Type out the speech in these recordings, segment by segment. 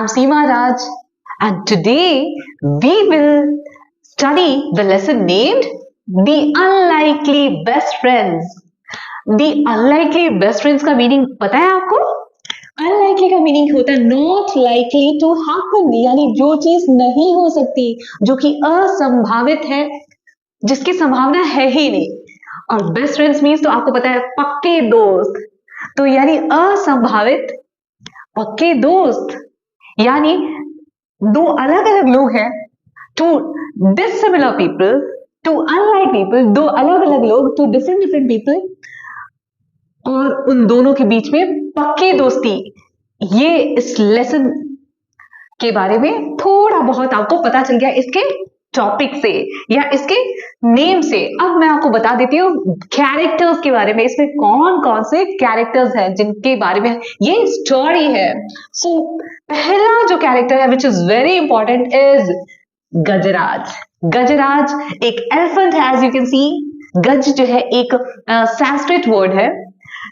I'm Seema Raj, and today we will study the lesson named The Unlikely Best Friends. The Unlikely Best Friends का meaning पता है आपको? Unlikely का meaning होता है not likely to happen, यानी जो चीज नहीं हो सकती, जो कि असंभावित है, जिसकी संभावना है ही नहीं। और बेस्ट फ्रेंड्स मीन्स तो आपको पता है पक्के दोस्त, तो यानी असंभावित पक्के दोस्त, यानी दो अलग अलग लोग हैं, two dissimilar people, two unlike people, दो अलग अलग लोग, टू डिफरेंट डिफरेंट पीपल, और उन दोनों के बीच में पक्की दोस्ती। ये इस लेसन के बारे में थोड़ा बहुत आपको पता चल गया इसके टॉपिक से या इसके नेम से। अब मैं आपको बता देती हूँ कैरेक्टर्स के बारे में, इसमें कौन कौन से कैरेक्टर्स हैं जिनके बारे में ये स्टोरी है। सो पहला जो कैरेक्टर है which is very important is Gajraj. Gajraj एक एलिफेंट है, एज यू कैन सी। गज जो है एक संस्कृत वर्ड है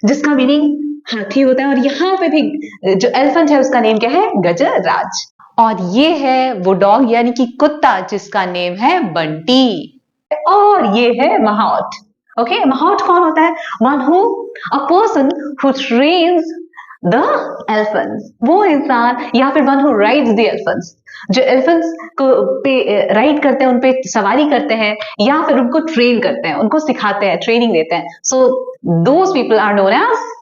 जिसका मीनिंग हाथी होता है, और यहाँ पे भी जो एलिफेंट है उसका नेम क्या है? गजराज। और ये है वो डॉग यानी कि कुत्ता जिसका नेम है बंटी। और ये है महावत। ओके, महावत कौन होता है? A person who trains the elephants, वो इंसान या फिर one who rides the elephants, जो एलिफेंट्स को पे राइड करते हैं, उन पे सवारी करते हैं या फिर उनको ट्रेन करते हैं, उनको सिखाते हैं, ट्रेनिंग देते हैं। So those people are known as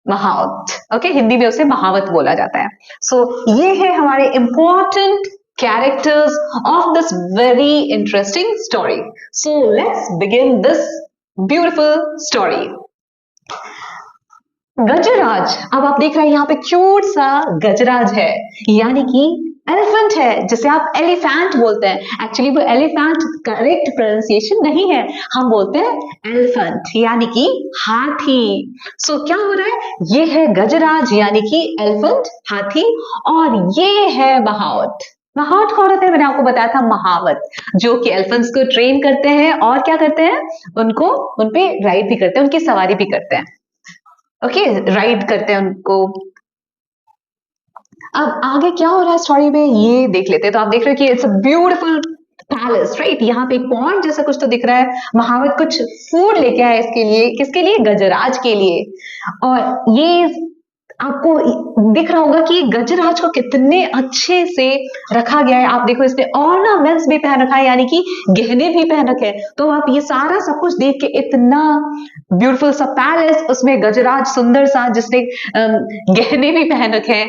mahout. Okay, Hindi में उसे महावत बोला जाता है। सो ये है हमारे important characters of this very interesting story. So let's begin this beautiful story. Gajraj, अब आप देख रहे हैं यहाँ पे क्यूट सा गजराज है, यानी कि एलिफेंट है, जिसे आप एलिफेंट बोलते हैं। एक्चुअली वो एलिफेंट करेक्ट प्रोनाउंसिएशन नहीं है, हम बोलते हैं एलिफेंट यानी कि हाथी। सो क्या हो रहा है? ये है गजराज यानी कि एलिफेंट, हाथी, और ये है महावत। महावत कौन होते हैं? मैंने आपको बताया था महावत, जो कि एलिफेंट्स को ट्रेन करते हैं और क्या करते हैं? उनको उनपे राइड भी करते हैं, उनकी सवारी भी करते हैं। ओके, राइड करते हैं उनको। अब आगे क्या हो रहा है स्टोरी में ये देख लेते हैं। तो आप देख रहे हो कि it's a beautiful palace, right? यहाँ पे पॉइंट जैसा कुछ तो दिख रहा है। महावत कुछ फूड लेके आया इसके लिए, किसके लिए? गजराज के लिए। और ये आपको दिख रहा होगा कि गजराज को कितने अच्छे से रखा गया है। आप देखो इसने ऑर्नामेंट्स भी पहन रखा है, यानी कि गहने भी पहन रखे हैं। तो आप ये सारा सब कुछ देख के, इतना ब्यूटीफुल सा पैलेस, उसमें गजराज सुंदर सा जिसने गहने भी पहन रखे हैं।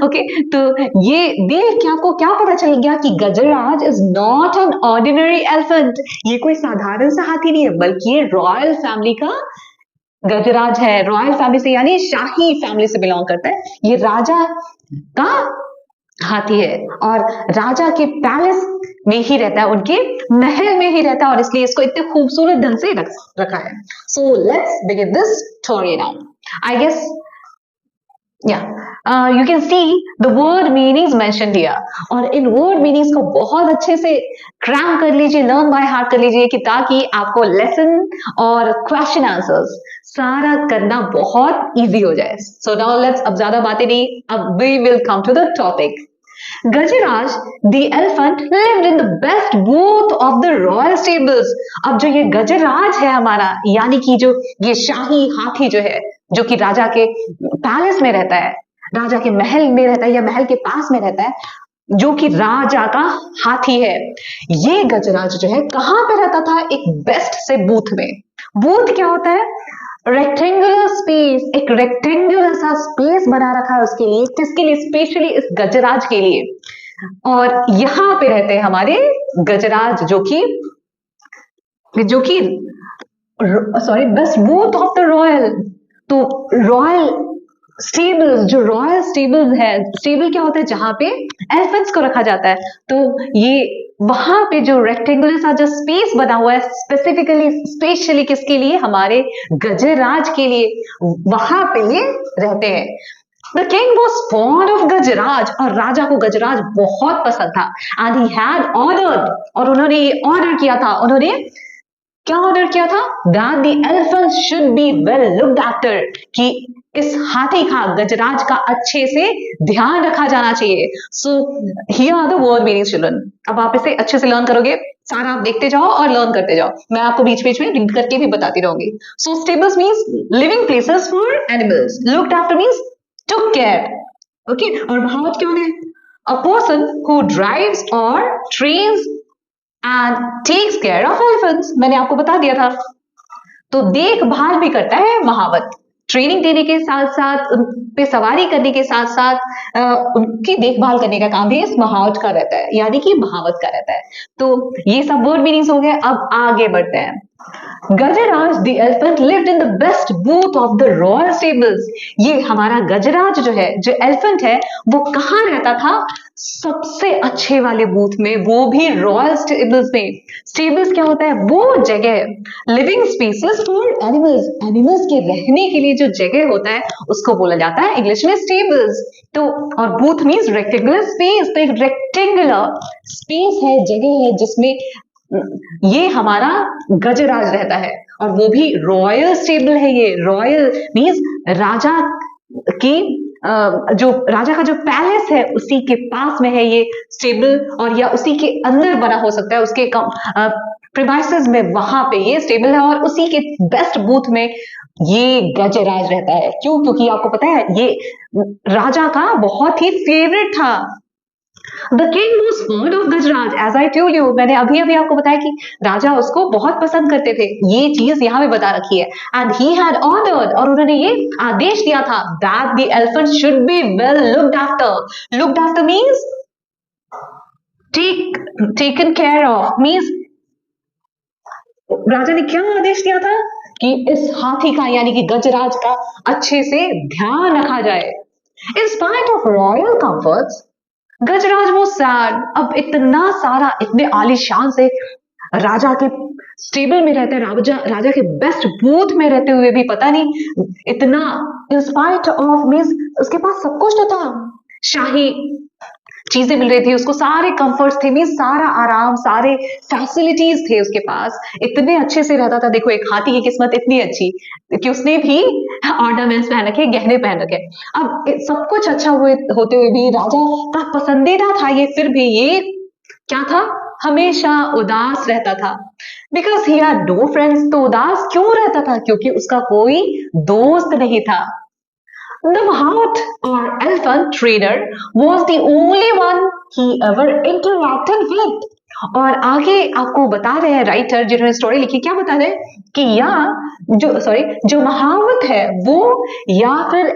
ओके, तो ये देख के आपको क्या पता चल गया कि Gajraj is not an ordinary elephant. ये कोई साधारण सा हाथी नहीं है, बल्कि ये रॉयल फैमिली का गजराज है। रॉयल फैमिली से यानी शाही फैमिली से बिलोंग करता है। ये राजा का हाथी है और राजा के पैलेस में ही रहता है, उनके महल में ही रहता है, और इसलिए इसको इतने खूबसूरत ढंग से रखा है। So let's begin this story now. I guess you can see the word meanings mentioned here, और इन word meanings को बहुत अच्छे से क्रैम कर लीजिए, लर्न बाय हार्ट कर लीजिए, कि ताकि आपको लेसन और क्वेश्चन आंसर्स सारा करना बहुत इजी हो जाए। सो नाउ लेट्स, अब ज्यादा बातें नहीं, अब we will come to the topic. Gajraj the elephant lived in the best booth of the royal stables। अब जो ये गजराज है हमारा, यानी कि जो ये शाही हाथी जो है, जो कि राजा के पैलेस में रहता है, राजा के महल में रहता है या महल के पास में रहता है, जो कि राजा का हाथी है। ये गजराज जो है कहाँ पे रहता था? एक बेस्ट से बूथ में। बूथ क्या होता है? रेक्टेंगुलर स्पेस, एक रेक्टेंगुलर सा स्पेस बना रखा है उसके लिए। किसके लिए? स्पेशली इस गजराज के लिए। और यहाँ पे रहते हैं हमारे गजराज, जो कि sorry, best booth of the royal. तो रॉयल स्टेबल्स, जो रॉयल स्टेबल्स है, स्टेबल क्या होता है? जहां पे एलिफेंट्स को रखा जाता है। तो ये वहां पे जो रेक्टेंगुलर सा जो स्पेस बना हुआ है, स्पेशली किसके लिए? हमारे गजराज के लिए, वहां पे ये रहते हैं। The king was fond of गजराज, और राजा को गजराज बहुत पसंद था। And he had ordered, और उन्होंने ये ऑर्डर किया था, उन्होंने क्या ऑर्डर किया था? That the elephants should be well looked after, कि इस हाथी का, गजराज का अच्छे से ध्यान रखा जाना चाहिए। So here are the word meanings children. अब आप इसे अच्छे से लर्न करोगे, सारा आप देखते जाओ और लर्न करते जाओ, मैं आपको बीच बीच में रीड करके भी बताती रहूंगी। So stables means living places for animals, looked after means took care, okay. और भावत क्या है? अ पर्सन हु ड्राइव्स और trains and takes care of elephants, मैंने आपको बता दिया था। तो देखभाल भी करता है महावत, ट्रेनिंग देने के साथ साथ, उन पे सवारी करने के साथ साथ उनकी देखभाल करने का काम भी इस महावत का रहता है, यानी कि महावत का रहता है। तो ये सब वर्ड मीनिंग्स हो गए। अब आगे बढ़ते हैं। Gajraj the elephant lived in the best booth of the royal stables. ये हमारा गजराज जो है, जो एलिफेंट है, वो कहाँ रहता था? सबसे अच्छे वाले बूथ में, वो भी रॉयल स्टेबल्स में। स्टेबल्स क्या होता है? वो जगह, living spaces for animals, animals के रहने के लिए जो जगह होता है उसको बोला जाता है इंग्लिश में स्टेबल्स। तो और बूथ मीन्स रेक्टेंगुलर स्पेस, तो एक रेक्टेंगुलर स्पेस है, जगह है जिसमें ये हमारा गजराज रहता है, और वो भी रॉयल स्टेबल है। ये रॉयल मीन्स राजा की जो राजा का जो पैलेस है उसी के पास में है ये स्टेबल, और या उसी के अंदर बना हो सकता है, उसके प्रीमाइसेस में, वहां पे ये स्टेबल है, और उसी के बेस्ट बूथ में ये गजराज रहता है। क्यों? क्योंकि आपको पता है ये राजा का बहुत ही फेवरेट था। The king was fond of Gajraj, as I told you, मैंने अभी अभी आपको बताया कि राजा उसको बहुत पसंद करते थे, ये चीज यहाँ पे बता रखी है। एंड ही हैड ऑर्डर्ड, और उन्होंने ये आदेश दिया था, that the elephant should be well looked after. Looked after means taken care of, means राजा ने क्या आदेश दिया था कि इस हाथी का, यानी कि गजराज का अच्छे से ध्यान रखा जाए। In spite of royal comforts, Gajraj was sad. अब इतना सारा, इतने आलीशान से राजा के स्टेबल में रहते, राजा के बेस्ट बूथ में रहते हुए भी पता नहीं इतना, इंस्पाइट ऑफ मीन्स उसके पास सब कुछ तो था, शाही चीजें मिल रही थी उसको, सारे कंफर्ट्स थे, मीन सारा आराम, सारे फैसिलिटीज थे उसके पास, इतने अच्छे से रहता था। देखो एक हाथी की किस्मत इतनी अच्छी कि उसने भी ऑर्नामेंट्स पहन रखे, गहने पहन रखे। अब सब कुछ अच्छा होते हुए भी राजा का पसंदीदा था ये, फिर भी ये क्या था? हमेशा उदास रहता था। Because he had no friends. तो उदास क्यों रहता था? क्योंकि उसका कोई दोस्त नहीं था। The Mahat or elephant trainer was the only one he ever interacted with. और आगे आपको बता रहे हैं राइटर जिन्होंने स्टोरी लिखी, क्या बता रहे हैं कि जो महावत है वो, या फिर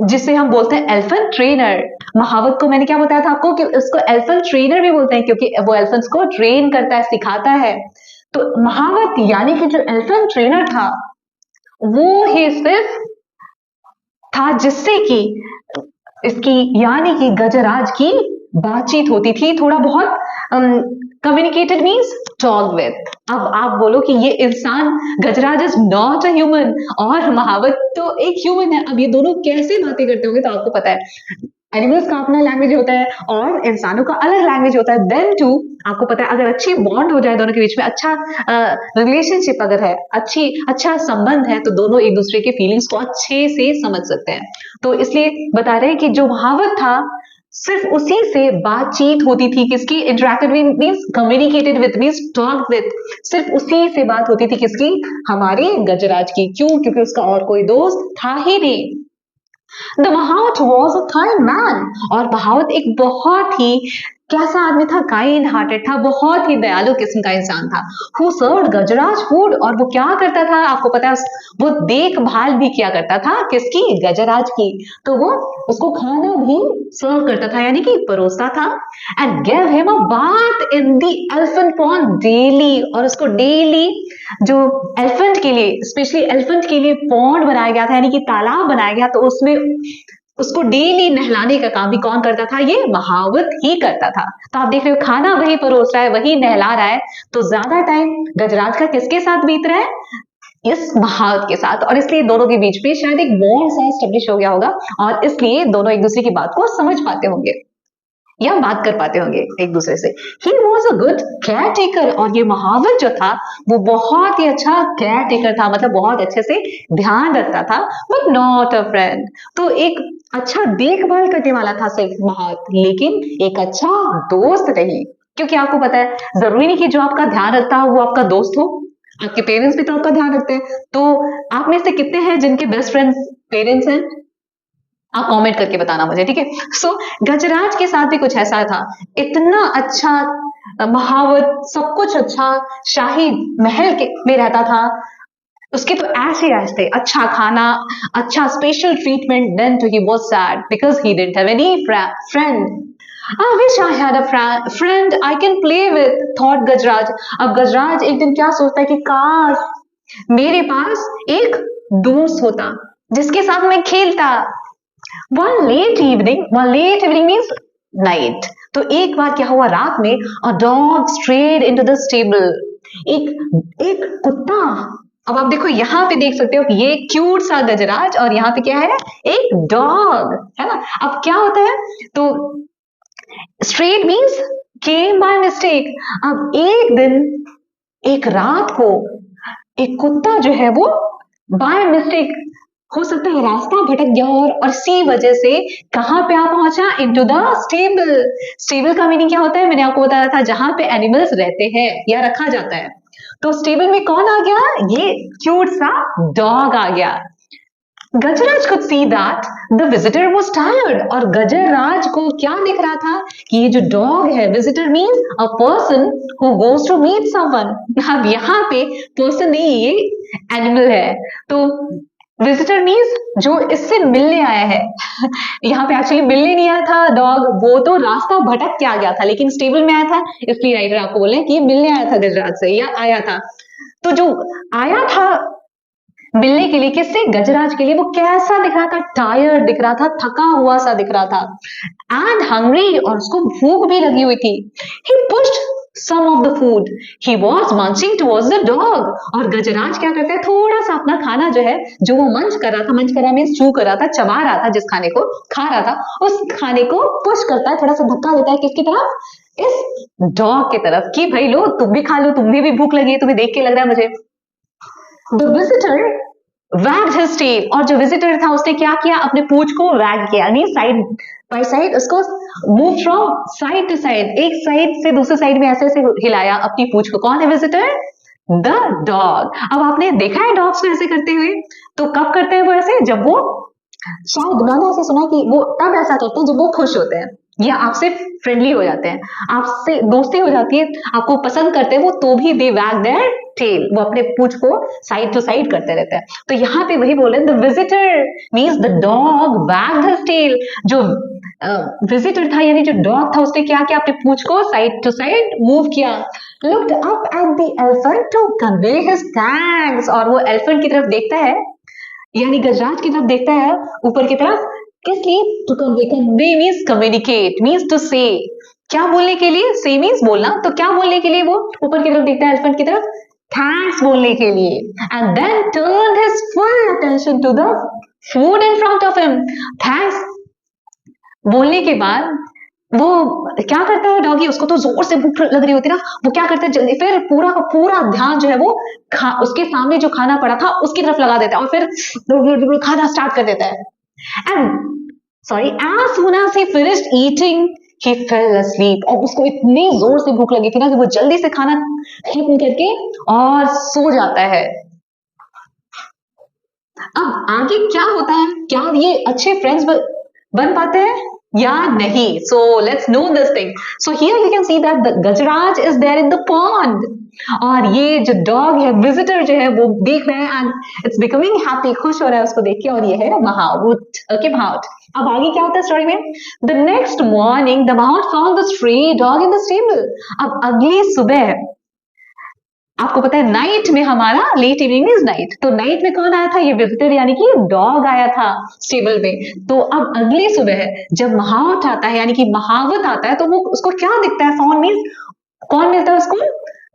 जिसे हम बोलते हैं एलिफेंट ट्रेनर। महावत को मैंने क्या बताया था आपको कि उसको एलिफेंट ट्रेनर भी बोलते हैं, क्योंकि वो एलिफेंट्स को ट्रेन करता है, सिखाता है। तो महावत यानी कि जो एलिफेंट ट्रेनर था, वो ही सिर्फ था जिससे कि इसकी, यानी कि गजराज की बातचीत होती थी, थोड़ा बहुत कम्युनिकेटेड मीन्स टॉक विद। अब आप बोलो कि ये इंसान, गजराज इज नॉट अ ह्यूमन, और महावत तो एक ह्यूमन है। अब ये दोनों कैसे बातें करते होंगे? तो आपको पता है एनिमल्स का अपना लैंग्वेज होता है और इंसानों का अलग लैंग्वेज होता है। देन टू आपको पता है, अगर अच्छी बॉन्ड हो जाए दोनों के बीच में, अच्छा रिलेशनशिप अगर है, अच्छा संबंध है, तो दोनों एक दूसरे के फीलिंग्स को अच्छे से समझ सकते हैं। तो इसलिए बता रहे हैं कि जो महावत था, सिर्फ उसी से बातचीत होती थी। किसकी? Interacted means communicated with, means talk with. सिर्फ उसी से बात होती थी, किसकी? हमारे गजराज की। क्यों? क्योंकि उसका और कोई दोस्त था ही नहीं। द महावत वॉज अ काइंड मैन, और महावत एक बहुत ही कैसा आदमी था? काइंड हार्टेड था, बहुत ही दयालु किस्म का इंसान था। हु सर्व्ड गजराज फूड, और वो क्या करता था? आपको पता है, वो देखभाल भी किया करता था, किसकी? गजराज की। तो वो उसको खाना भी सर्व करता था, यानी कि परोसता था। And give him a bath in the elephant pond daily, और उसको डेली जो एलिफेंट के लिए, स्पेशली एलिफेंट के लिए पॉन्ड बनाया गया था, यानी कि तालाब बनाया गया, तो उसमें उसको डेली नहलाने का काम भी कौन करता था? ये महावत ही करता था। तो आप देख रहे हो, खाना वही परोस रहा है, वही नहला रहा है, तो ज्यादा टाइम गजराज का किसके साथ बीत रहा है? इस महावत के साथ। और इसलिए दोनों के बीच में शायद एक बॉन्ड सा एस्टेब्लिश हो गया होगा, और इसलिए दोनों एक दूसरे की बात को समझ पाते होंगे। या बात कर पाते होंगे एक दूसरे से। He was a good care taker, और ये महावत जो था वो बहुत ही अच्छा केयर टेकर था, मतलब बहुत अच्छे से ध्यान रखता था, बट नॉट अ फ्रेंड। तो एक अच्छा देखभाल करने वाला था सिर्फ महावत, लेकिन एक अच्छा दोस्त नहीं। क्योंकि आपको पता है जरूरी नहीं कि जो आपका ध्यान रखता हो वो आपका दोस्त हो, आपके पेरेंट्स भी तो आपका ध्यान रखते हैं। तो आप में से कितने हैं जिनके बेस्ट फ्रेंड्स पेरेंट्स हैं? आप कमेंट करके बताना मुझे, ठीक है। सो गजराज के साथ भी कुछ ऐसा था, इतना अच्छा महावत, सब कुछ अच्छा, शाही महल में रहता था, उसके तो ऐसे ऐसे अच्छा खाना, अच्छा special treatment, then too he was sad because he didn't have any friend. I wish I had a friend I can play with, thought गजराज। अब गजराज एक दिन क्या सोचता है कि काश मेरे पास एक दोस्त होता जिसके साथ मैं खेलता। one late evening means night। तो एक बार क्या हुआ रात में, a dog strayed into the stable। एक कुत्ता, अब आप देखो यहाँ पे देख सकते हो कि ये क्यूट सा गजराज और यहाँ पे क्या है, एक डॉग है ना। अब क्या होता है, तो strayed means came by mistake। अब एक दिन, एक रात को एक कुत्ता जो है वो बाय मिस्टेक, हो सकता है रास्ता भटक गया और इसी वजह से कहाँ पे आ पहुंचा, इनटू द स्टेबल। स्टेबल का मीनिंग क्या होता है, मैंने आपको बताया था, जहां पे एनिमल्स रहते हैं या रखा जाता है। तो स्टेबल में कौन आ गया, ये क्यूट सा डॉग आ गया। गजराज could see that the visitor was tired, और गजराज को क्या दिख रहा था कि ये जो डॉग है, visitor means a person who goes to meet someone। अब यहाँ पे person नहीं, ये animal है, तो visitor means जो इससे मिलने आया है। यहाँ पे एक्चुअली मिलने नहीं आया था डॉग, वो तो रास्ता भटक के आ गया था, लेकिन स्टेबल में आया था, इसलिए राइटर आपको बोले कि मिलने आया था गजराज से, या आया था। तो जो आया था मिलने के लिए, किससे, गजराज के लिए, वो कैसा दिख रहा था, टायर्ड दिख रहा था, थका हुआ सा दिख रहा था, एंड हंग्री, और उसको भूख भी लगी हुई थी। He pushed some of the food, he was munching towards the dog, और गजराज क्या करता है, थोड़ा सा अपना खाना जो है, जो वो मंच कर रहा था, मंच कर रहा मीन्स चू कर रहा था, चबा रहा था, जिस खाने को खा रहा था, उस खाने को पुश करता है, थोड़ा सा धक्का देता है, किसकी तरफ, इस डॉग की तरफ, कि भाई लो तुम भी खा लो, तुम्हें भी भूख लगी है, तुम्हें देख के लग रहा है मुझे। The visitor wagged his tail, और जो विजिटर था उसने क्या किया, अपने पूंछ को वैग किया, यानी साइड बाय साइड उसको move from side to side, एक साइड से दूसरे साइड में ऐसे ऐसे हिलाया अपनी पूंछ को। कौन है विजिटर, द डॉग। अब आपने देखा है डॉग्स को ऐसे करते हुए, तो कब करते हैं वो ऐसे, जब वो, शायद मैंने ऐसे सुना कि वो तब ऐसा करते हैं जब वो खुश होते हैं या आपसे फ्रेंडली हो जाते हैं, आपसे दोस्ती हो जाती है, आपको पसंद करते हैं वो, तो भी दे वैग देयर टेल, वो अपने पूंछ को साइड टू साइड करते रहते हैं। तो यहाँ पे वही बोले, the visitor means the dog wagged his tail. जो विजिटर था यानी जो डॉग था, उसने क्या किया, अपने पूंछ को साइड टू साइड मूव किया। Looked up at the elephant to convey his thanks, और वो एलिफेंट की तरफ देखता है, यानी गजराज की तरफ देखता है ऊपर की तरफ, किस लिए, to convey, convey means communicate, means to say, क्या बोलने के लिए, से मींस बोलना, तो क्या बोलने के लिए वो ऊपर की तरफ देखता है, एलिफेंट की तरफ, थैंक्स बोलने के लिए। And then turn his full attention to the food in front of him. Thanks बोलने के बाद वो क्या करता है डॉगी, उसको तो जोर से भूख लग रही होती है ना, वो क्या करता है जल्दी, फिर पूरा का पूरा ध्यान जो है वो उसके सामने जो खाना पड़ा था उसकी तरफ लगा देता है, और फिर खाना स्टार्ट कर देता है। And sorry, as soon as he finished eating he fell asleep, और उसको इतनी जोर से भूख लगी थी ना कि वो जल्दी से खाना खत्म करके और सो जाता है। अब आगे क्या होता है, क्या ये अच्छे फ्रेंड्स बन पाते हैं या नहीं, so let's know this thing. So here you can see that the Gajraj is there in the pond, और ये जो डॉग है, विजिटर जो है, वो देख रहे हैं एंड इट्स बिकमिंग हैप्पी, खुश हो रहा है उसको देख के, और ये है महावत। ओके महावत, अब आगे क्या होता है स्टोरी में, the next morning the mahout found the stray dog in the stable. अब अगली सुबह, आपको पता है नाइट में हमारा लेट इवनिंग इज नाइट, तो नाइट में कौन आया था, ये विजिटर यानी कि डॉग आया था स्टेबल में। तो अब अगली सुबह जब महावत आता है, यानी कि महावत आता है, तो वो उसको क्या दिखता है, फाउंड मींस कौन मिलता है उसको,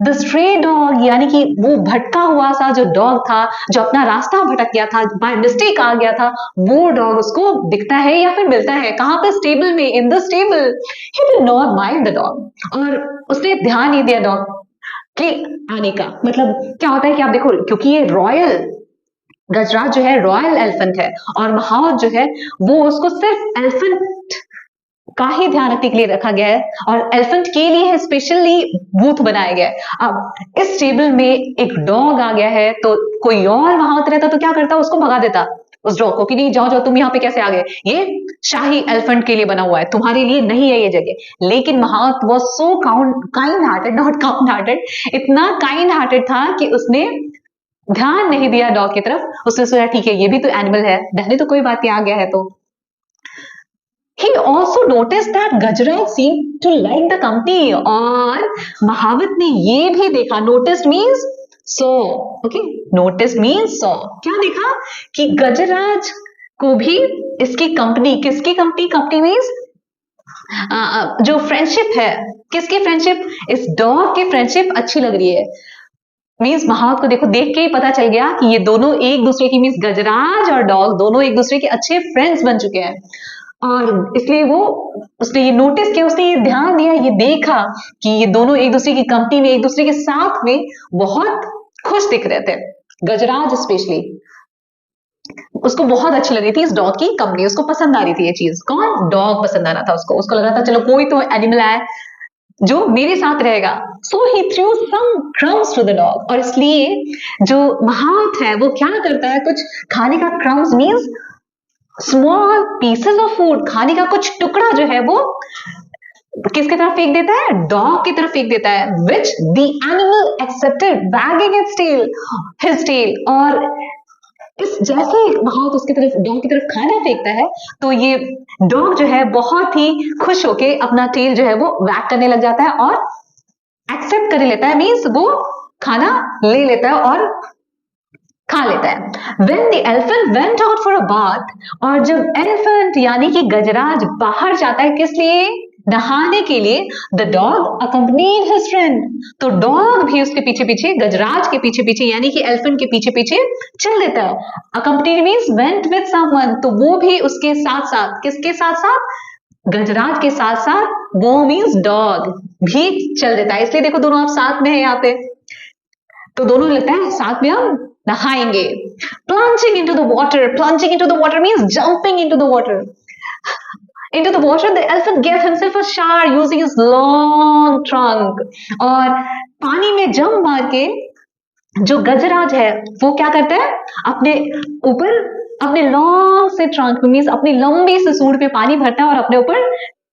द स्ट्रे डॉग यानी कि वो भटका हुआ सा जो डॉग था, जो अपना रास्ता भटक गया था, बाय मिस्टेक आ गया था, वो डॉग उसको दिखता है या फिर मिलता है कहाँ पे, स्टेबल में, इन the stable. He did not mind the dog, और उसने ध्यान नहीं दिया डॉग के आने का। मतलब क्या होता है कि आप देखो, क्योंकि ये रॉयल गजराज जो है रॉयल एलिफेंट है, और महावत जो है वो उसको सिर्फ एलिफेंट का ही ध्यान रखने के लिए रखा गया है, और एलिफेंट के लिए स्पेशली बूथ बनाया गया है। अब इस टेबल में एक डॉग आ गया है, तो कोई और वहां रहता तो क्या करता, उसको भगा देता उस डॉग को कि नहीं जाओ जाओ, तुम यहाँ पे कैसे आ गए, ये शाही एलिफेंट के लिए बना हुआ है, तुम्हारे लिए नहीं है ये जगह। लेकिन mahout was so kind hearted, not cold hearted, इतना काइंड हार्टेड था कि उसने ध्यान नहीं दिया डॉग की तरफ। उसने सोचा ठीक है ये भी तो एनिमल है, रहने तो कोई बात नहीं, आ गया है तो। He also noticed that Gajraj seemed to like the company, और महावत ने ये भी देखा, noticed means saw, okay, noticed means saw, क्या देखा कि गजराज को भी इसकी कंपनी, किसकी कंपनी, कंपनी मीन्स जो फ्रेंडशिप है, किसकी फ्रेंडशिप, इस डॉग की फ्रेंडशिप अच्छी लग रही है। मीन्स महावत को देखो देख के ही पता चल गया कि ये दोनों एक दूसरे की, मीन्स गजराज और डॉग दोनों एक दूसरे के अच्छे फ्रेंड्स बन चुके हैं, और इसलिए वो, उसने ये नोटिस किया, उसने ये ध्यान दिया, ये देखा कि ये दोनों एक दूसरे की कंपनी में, एक दूसरे के साथ में बहुत खुश दिख रहे थे। गजराज स्पेशली, उसको बहुत अच्छी लग रही थी इस डॉग की कंपनी, उसको पसंद आ रही थी ये चीज। कौन, डॉग पसंद आ रहा था उसको, उसको लग रहा था चलो कोई तो एनिमल आए जो मेरे साथ रहेगा। So he threw some crumbs to the dog, और इसलिए जो महावत है वो क्या करता है, कुछ खाने का, crumbs means small pieces of food, खाने का कुछ टुकड़ा जो है वो किसकी तरफ फेंक देता है, डॉग की तरफ फेंक देता है, which the animal accepted wagging its tail, his tail. और इस जैसे महावत उसकी तरफ, डॉग की तरफ खाना फेंकता है, तो ये डॉग जो है बहुत ही खुश होके अपना टेल जो है वो वैग करने लग जाता है और एक्सेप्ट कर लेता है, मीन्स वो खाना ले लेता है और खा लेता है। When the elephant went out for a bath, और जब एलिफेंट यानी कि गजराज बाहर जाता है किस लिए, नहाने के लिए, the dog accompanied his friend, तो डॉग भी उसके पीछे पीछे, गजराज के पीछे पीछे यानी कि एलिफेंट के पीछे पीछे चल देता है। accompanied means went with someone, तो वो भी उसके साथ साथ, किसके साथ साथ, गजराज के साथ साथ, वो मीन्स डॉग भी चल देता है। इसलिए देखो दोनों आप साथ में है यहाँ पे, तो दोनों लगता है साथ में हम नहाएंगे। Plunging into the water, plunging into the water means jumping into the water. Into the water, the elephant gave himself a shower using his long trunk. और पानी में जंप मार के जो गजराज है वो क्या करता है, अपने ऊपर, अपने लॉन्ग से ट्रंक मीन्स अपनी लंबी से सूंड पे पानी भरता है और अपने ऊपर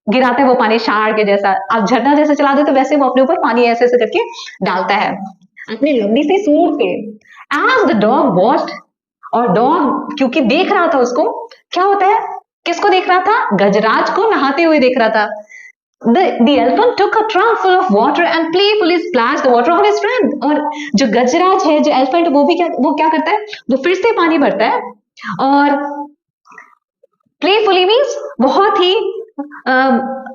गिराता है वो पानी, शार के जैसा। आप झरना जैसे चला दो तो वैसे वो अपने ऊपर पानी ऐसे ऐसे करके डालता है अपनी लंबी सी सूंड पे। एज द डॉग वॉच्ड, और डॉग क्योंकि देख रहा था उसको, क्या होता है, किसको देख रहा था, गजराज को नहाते हुए देख रहा था। The elephant took a trunk full of water and playfully splashed the water on his friend. और जो गजराज है, जो एलिफेंट, वो क्या करता है, वो फिर से पानी भरता है और प्लेफुली मीन्स बहुत ही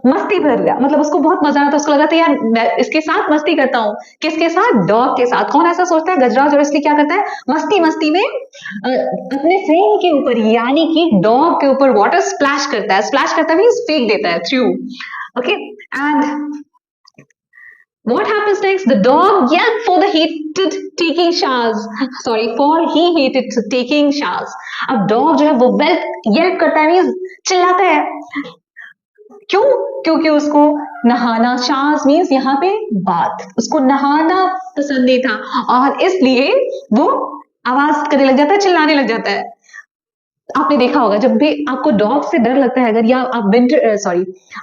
मस्ती भर गया, मतलब उसको बहुत मजा आता, उसको लगा था यार मैं इसके साथ मस्ती करता हूँ, किसके साथ, डॉग के साथ। कौन ऐसा सोचता है, गजराज, और इसलिए क्या करता है, मस्ती मस्ती में अपने फ्रेंड के ऊपर यानी कि डॉग के ऊपर वाटर स्प्लैश करता है। स्प्लैश करता मीन्स फेंक देता है, through, okay. And what happens next? The dog yelped for the hated taking showers. Sorry, for he hated taking showers. अब डॉग जो है वो yelp करता है, मीन्स चिल्लाता है। क्यों? क्योंकि उसको नहाना, शावर्स मीन्स यहाँ पे बाथ, उसको नहाना पसंद नहीं था और इसलिए वो आवाज करने लग जाता है, चिल्लाने लग जाता है। आपने देखा होगा जब भी आपको डॉग से डर लगता है अगर, या आप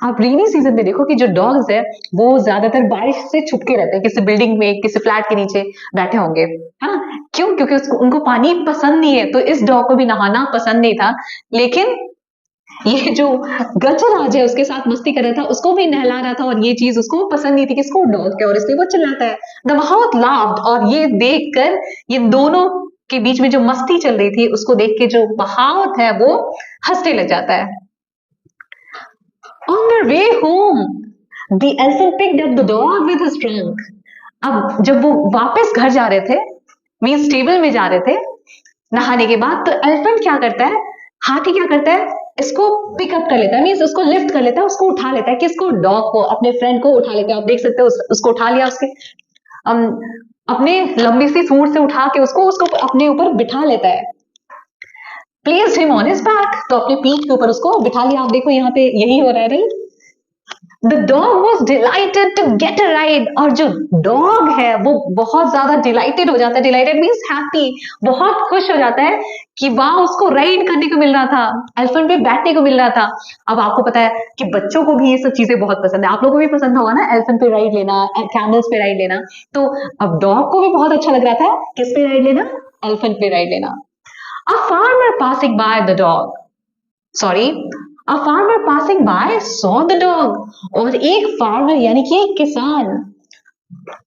आप रेनी सीजन में देखो कि जो डॉग्स है वो ज्यादातर बारिश से छुप के रहते हैं, किसी बिल्डिंग में, किसी फ्लैट के नीचे बैठे होंगे। हाँ, क्यों? क्योंकि उनको पानी पसंद नहीं है, तो इस डॉग को भी नहाना पसंद नहीं था। लेकिन ये जो गजराज है उसके साथ मस्ती कर रहा था, उसको भी नहला रहा था और ये चीज उसको पसंद नहीं थी, किसको, डॉग के, और इसलिए वो चिल्लाता है। द माउथ लाफ्ड, और ये देखकर, ये दोनों के बीच में जो मस्ती चल रही थी उसको देख के जो महावत है वो हंसने लग जाता है। On their way home, the elephant picked up the dog with his trunk. अब जब वो वापस घर जा रहे थे, मीन्स टेबल में जा रहे थे नहाने के बाद, तो एलिफेंट क्या करता है, हाथी क्या करता है, इसको पिकअप कर लेता है, मीन्स उसको लिफ्ट कर लेता है, उसको उठा लेता है, किसको, डॉग को, अपने फ्रेंड को उठा लेता है। आप देख सकते हो उसको उठा लिया, उसके अपने लंबी सी सूंड से उठा के उसको उसको अपने ऊपर बिठा लेता है, place him on his back, तो अपने पीठ के ऊपर उसको बिठा लिया। आप देखो यहाँ पे यही हो रहा है, right. The dog was delighted to get a ride, और जो डॉग है वो बहुत ज्यादा डिलाइटेड हो जाता है, डिलाइटेड मीन्स हैप्पी, बहुत खुश हो जाता है कि वाह उसको राइड करने को मिल रहा था, एलिफेंट पे बैठने को मिल रहा था। अब आपको पता है कि बच्चों को भी ये सब चीजें बहुत पसंद है, आप लोगों को भी पसंद होगा ना एलिफेंट पे राइड लेना, कैमल्स पे राइड लेना। तो अब डॉग को भी बहुत अच्छा लग रहा था किस पे राइड लेना, एलिफेंट पे राइड लेना। A farmer passing by the dog, sorry, a farmer passing by saw the dog, और एक फार्मर यानी कि एक किसान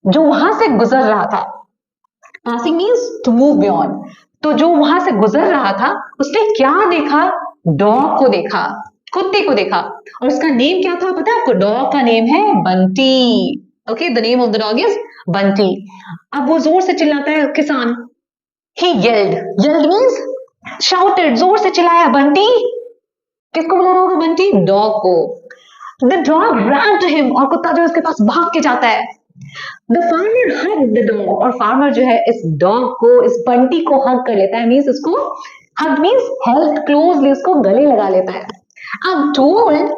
जो वहां से गुजर रहा था, passing means to move beyond, तो जो वहां से गुजर रहा था उसने क्या देखा, डॉग को देखा, कुत्ते को देखा, और उसका नेम क्या था पता है आपको, डॉग का नेम है Bunty. Okay, the name of the dog is Bunty. अब वो जोर से चिल्लाता है किसान, he yelled means shouted, जोर से चिल्लाया, बंटी, किसको बुला रहा होगा बंटी, डॉग को। The dog ran to him, और कुत्ता जो उसके पास भाग के जाता है। The farmer hugged the dog, और फार्मर जो है इस डॉग को, इस बंटी को हग कर लेता है, मीन्स उसको हग मीन्स हेल्ड क्लोजली, उसको गले लगा लेता है। अब told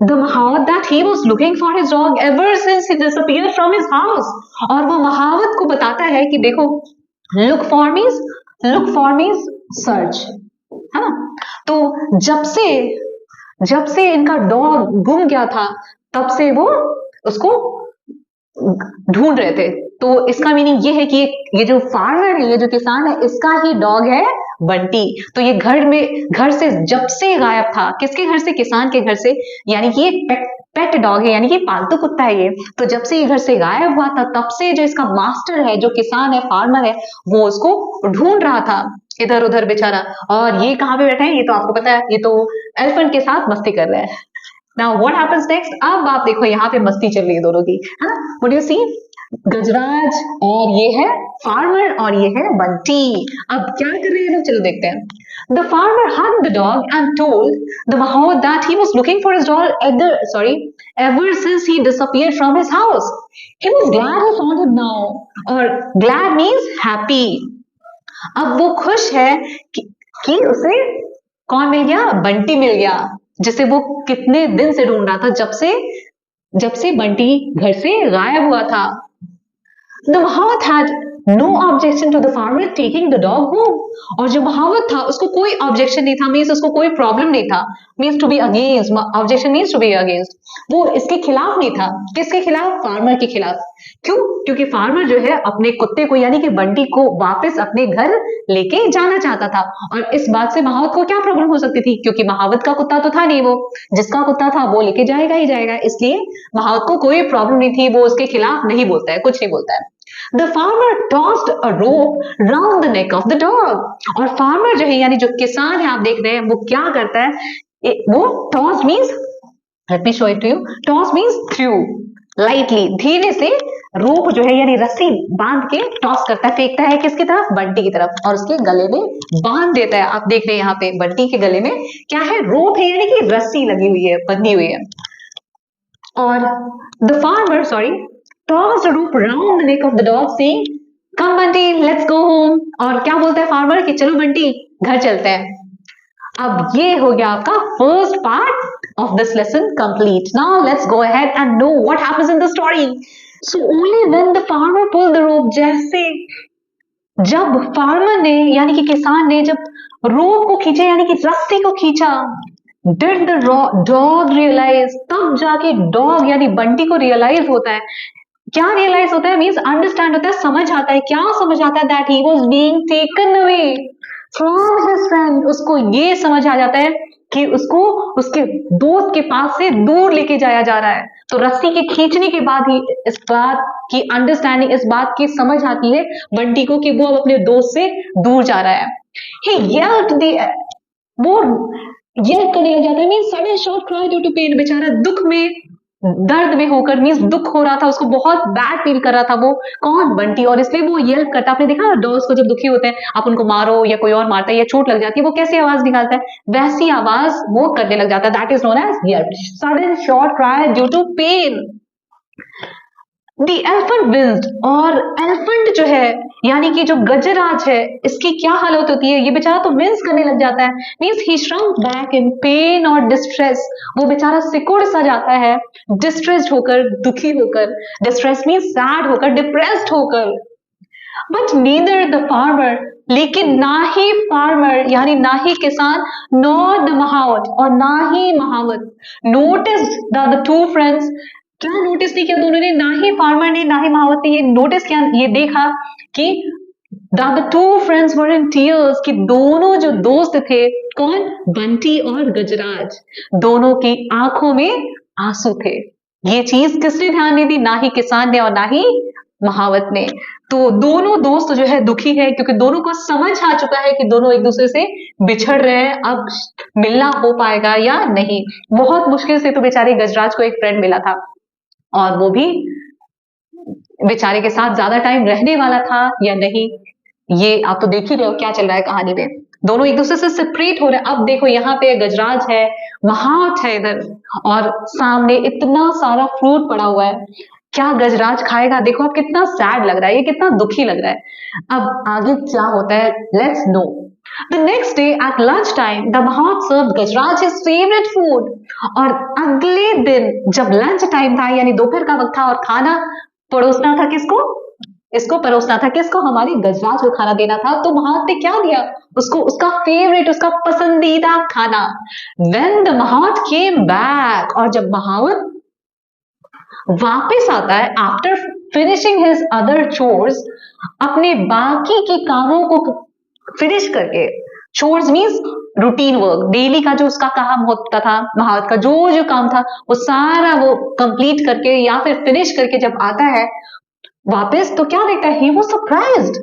the Mahawat that he was looking for his dog ever since he disappeared from his house, और वो महावत को बताता है कि देखो, look for means search, है ना। तो जब से इनका डॉग गुम गया था, तब से वो उसको ढूंढ रहे थे। तो इसका मीनिंग ये है कि ये जो फार्मर है, ये जो किसान है, इसका ही डॉग है बंटी। तो ये घर से जब से गायब था, किसके घर से, किसान के घर से, यानी कि ये पेट डॉग है, यानी कि पालतू कुत्ता है ये। तो जब से ये घर से गायब हुआ था, तब से जो इसका मास्टर है, जो किसान है, फार्मर है, वो उसको ढूंढ रहा था इधर उधर बेचारा। और ये कहाँ पे बैठा है, ये तो आपको पता है, ये तो एलिफेंट के साथ मस्ती कर रहा है। नाउ व्हाट हैपेंस नेक्स्ट, अब आप देखो यहाँ पे मस्ती चल रही है दोनों की, है ना। व्हाट यू सी, गजराज और ये है फार्मर और ये है बंटी। अब क्या कर रहे हैं लोग, चलो देखते हैं। The farmer hugged the dog and told the Mahout that he was looking for his dog ever since he disappeared from his house. He was glad he found him now. और glad means happy. अब वो खुश है कि उसे कौन मिल गया, बंटी मिल गया, जिसे वो कितने दिन से ढूंढ रहा था, जब से बंटी घर से गायब हुआ था। The Mahavat had no objection to the farmer taking the dog home. और जो महावत था उसको कोई ऑब्जेक्शन नहीं था, मीन्स उसको कोई प्रॉब्लम नहीं था, means to be against, objection means to be against, वो इसके खिलाफ नहीं था। किसके खिलाफ, फार्मर के खिलाफ। क्यों, क्योंकि फार्मर जो है अपने कुत्ते को यानी कि बंटी को वापस अपने घर लेके जाना चाहता था। और इस बात से महावत को क्या प्रॉब्लम हो सकती थी, क्योंकि महावत का कुत्ता तो था नहीं, वो जिसका कुत्ता था वो लेके जाएगा ही जाएगा, इसलिए महावत को कोई प्रॉब्लम नहीं थी, वो उसके खिलाफ नहीं बोलता है, कुछ नहीं बोलता है। The farmer tossed a rope round the neck of the dog. और farmer जो है यानी जो किसान है, आप देख रहे हैं, वो क्या करता है, वो toss means, let me show it to you, toss means threw, lightly, धीरे से रोप जो है यानी रस्सी बांध के टॉस करता है, फेंकता है किसकी तरफ, बंटी की तरफ, और उसके गले में बांध देता है। आप देख रहे हैं यहाँ पे बंटी के गले में क्या है, रोप है, यानी कि रस्सी लगी हुई है, बंधी हुई है। और the farmer, tossed a rope round the neck of the dog saying, come Bunty, let's go home। और क्या बोलता है फार्मर कि चलो बंटी घर चलते हैं। अब ये हो गया आपका first part of this lesson complete. Now let's go ahead and know what happens in the story. So only when the farmer pulled the rope, जैसे जब फार्मर ने यानी कि किसान ने जब रोप को खींचा यानी कि रस्सी को खींचा, डिड द डॉग रियलाइज, तब जाके डॉग यानी बंटी को रियलाइज होता है। क्या रियलाइज होता है, मीन्स अंडरस्टैंड होता है, समझ आता है। क्या समझ आता है, that he was being taken away from his friend, उसको ये समझ आ जाता है कि उसको उसके दोस्त के पास से दूर लेके जाया जा रहा है। तो रस्सी के खींचने के बाद ही इस बात की अंडरस्टैंडिंग, इस बात की समझ आती है बंटी को कि वो अब अपने दोस्त से दूर जा रहा है। He yelled वो येल्प करने लग जाता है, mean sudden shot cry due to pain, बेचारा दुख में दर्द में होकर, मीन्स दुख हो रहा था उसको, बहुत बैड फील कर रहा था वो, कौन? बंटी। और इसलिए वो येल्प करता। आपने देखा डॉग्स को जब दुखी होते हैं, आप उनको मारो या कोई और मारता है या चोट लग जाती है, वो कैसी आवाज निकालता है? वैसी आवाज वो करने लग जाता है। That is known as yelp, sudden short cry due to pain. The elephant winced, और एलिफेंट जो है यानी कि जो गजराज है, इसकी क्या हालत होती है? ये बेचारा तो विंस करने लग जाता है, means he shrunk back in pen और डिस्ट्रेस। वो बेचारा सिकुड़ सा जाता है, डिस्ट्रेस्ड होकर, दुखी होकर। डिस्ट्रेस मीन्स सैड होकर, डिप्रेस्ड होकर। बट नीदर द फार्मर, लेकिन ना ही फार्मर यानी ना ही किसान, नॉर द महावत, और ना ही महावत, नोटिस द टू फ्रेंड्स। क्या नोटिस नहीं किया दोनों ने? ना ही फार्मर ने ना ही महावत ने ये नोटिस किया, ये देखा कि the two friends were in tears, कि दोनों जो दोस्त थे, कौन? बंटी और गजराज, दोनों की आंखों में आंसू थे। ये चीज किसने ध्यान नहीं दी? ना ही किसान ने और ना ही महावत ने। तो दोनों दोस्त जो है दुखी है, क्योंकि दोनों को समझ आ चुका है कि दोनों एक दूसरे से बिछड़ रहे हैं, अब मिलना हो पाएगा या नहीं। बहुत मुश्किल से तो बेचारे गजराज को एक फ्रेंड मिला था, और वो भी बेचारे के साथ ज्यादा टाइम रहने वाला था या नहीं, ये आप तो देख ही रहे हो क्या चल रहा है कहानी में। दोनों एक दूसरे से सेपरेट हो रहे हैं। अब देखो यहाँ पे गजराज है, महावत है इधर, और सामने इतना सारा फ्रूट पड़ा हुआ है। क्या गजराज खाएगा? देखो अब कितना सैड लग रहा है, ये कितना दुखी लग रहा है। अब आगे क्या होता है, let's no. The next day at lunchtime, the Mahat served Gajraj his favorite food. और अगले दिन जब लंच टाइम था, यानी दोपहर का वक्त था, और खाना परोसना था किसको? इसको परोसना था किसको? हमारी गजराज को खाना देना था। तो महावत ने क्या दिया उसको? उसका फेवरेट, उसका पसंदीदा खाना। When the Mahat came back, और जब महावत वापस आता है after finishing his other chores, अपने बाकी के कामों को फिनिश करके, chores means routine work, daily का जो उसका काम होता था, महावत का जो जो काम था वो सारा वो कंप्लीट करके या फिर फिनिश करके जब आता है वापस, तो क्या देखता है? ही वाज सरप्राइज्ड,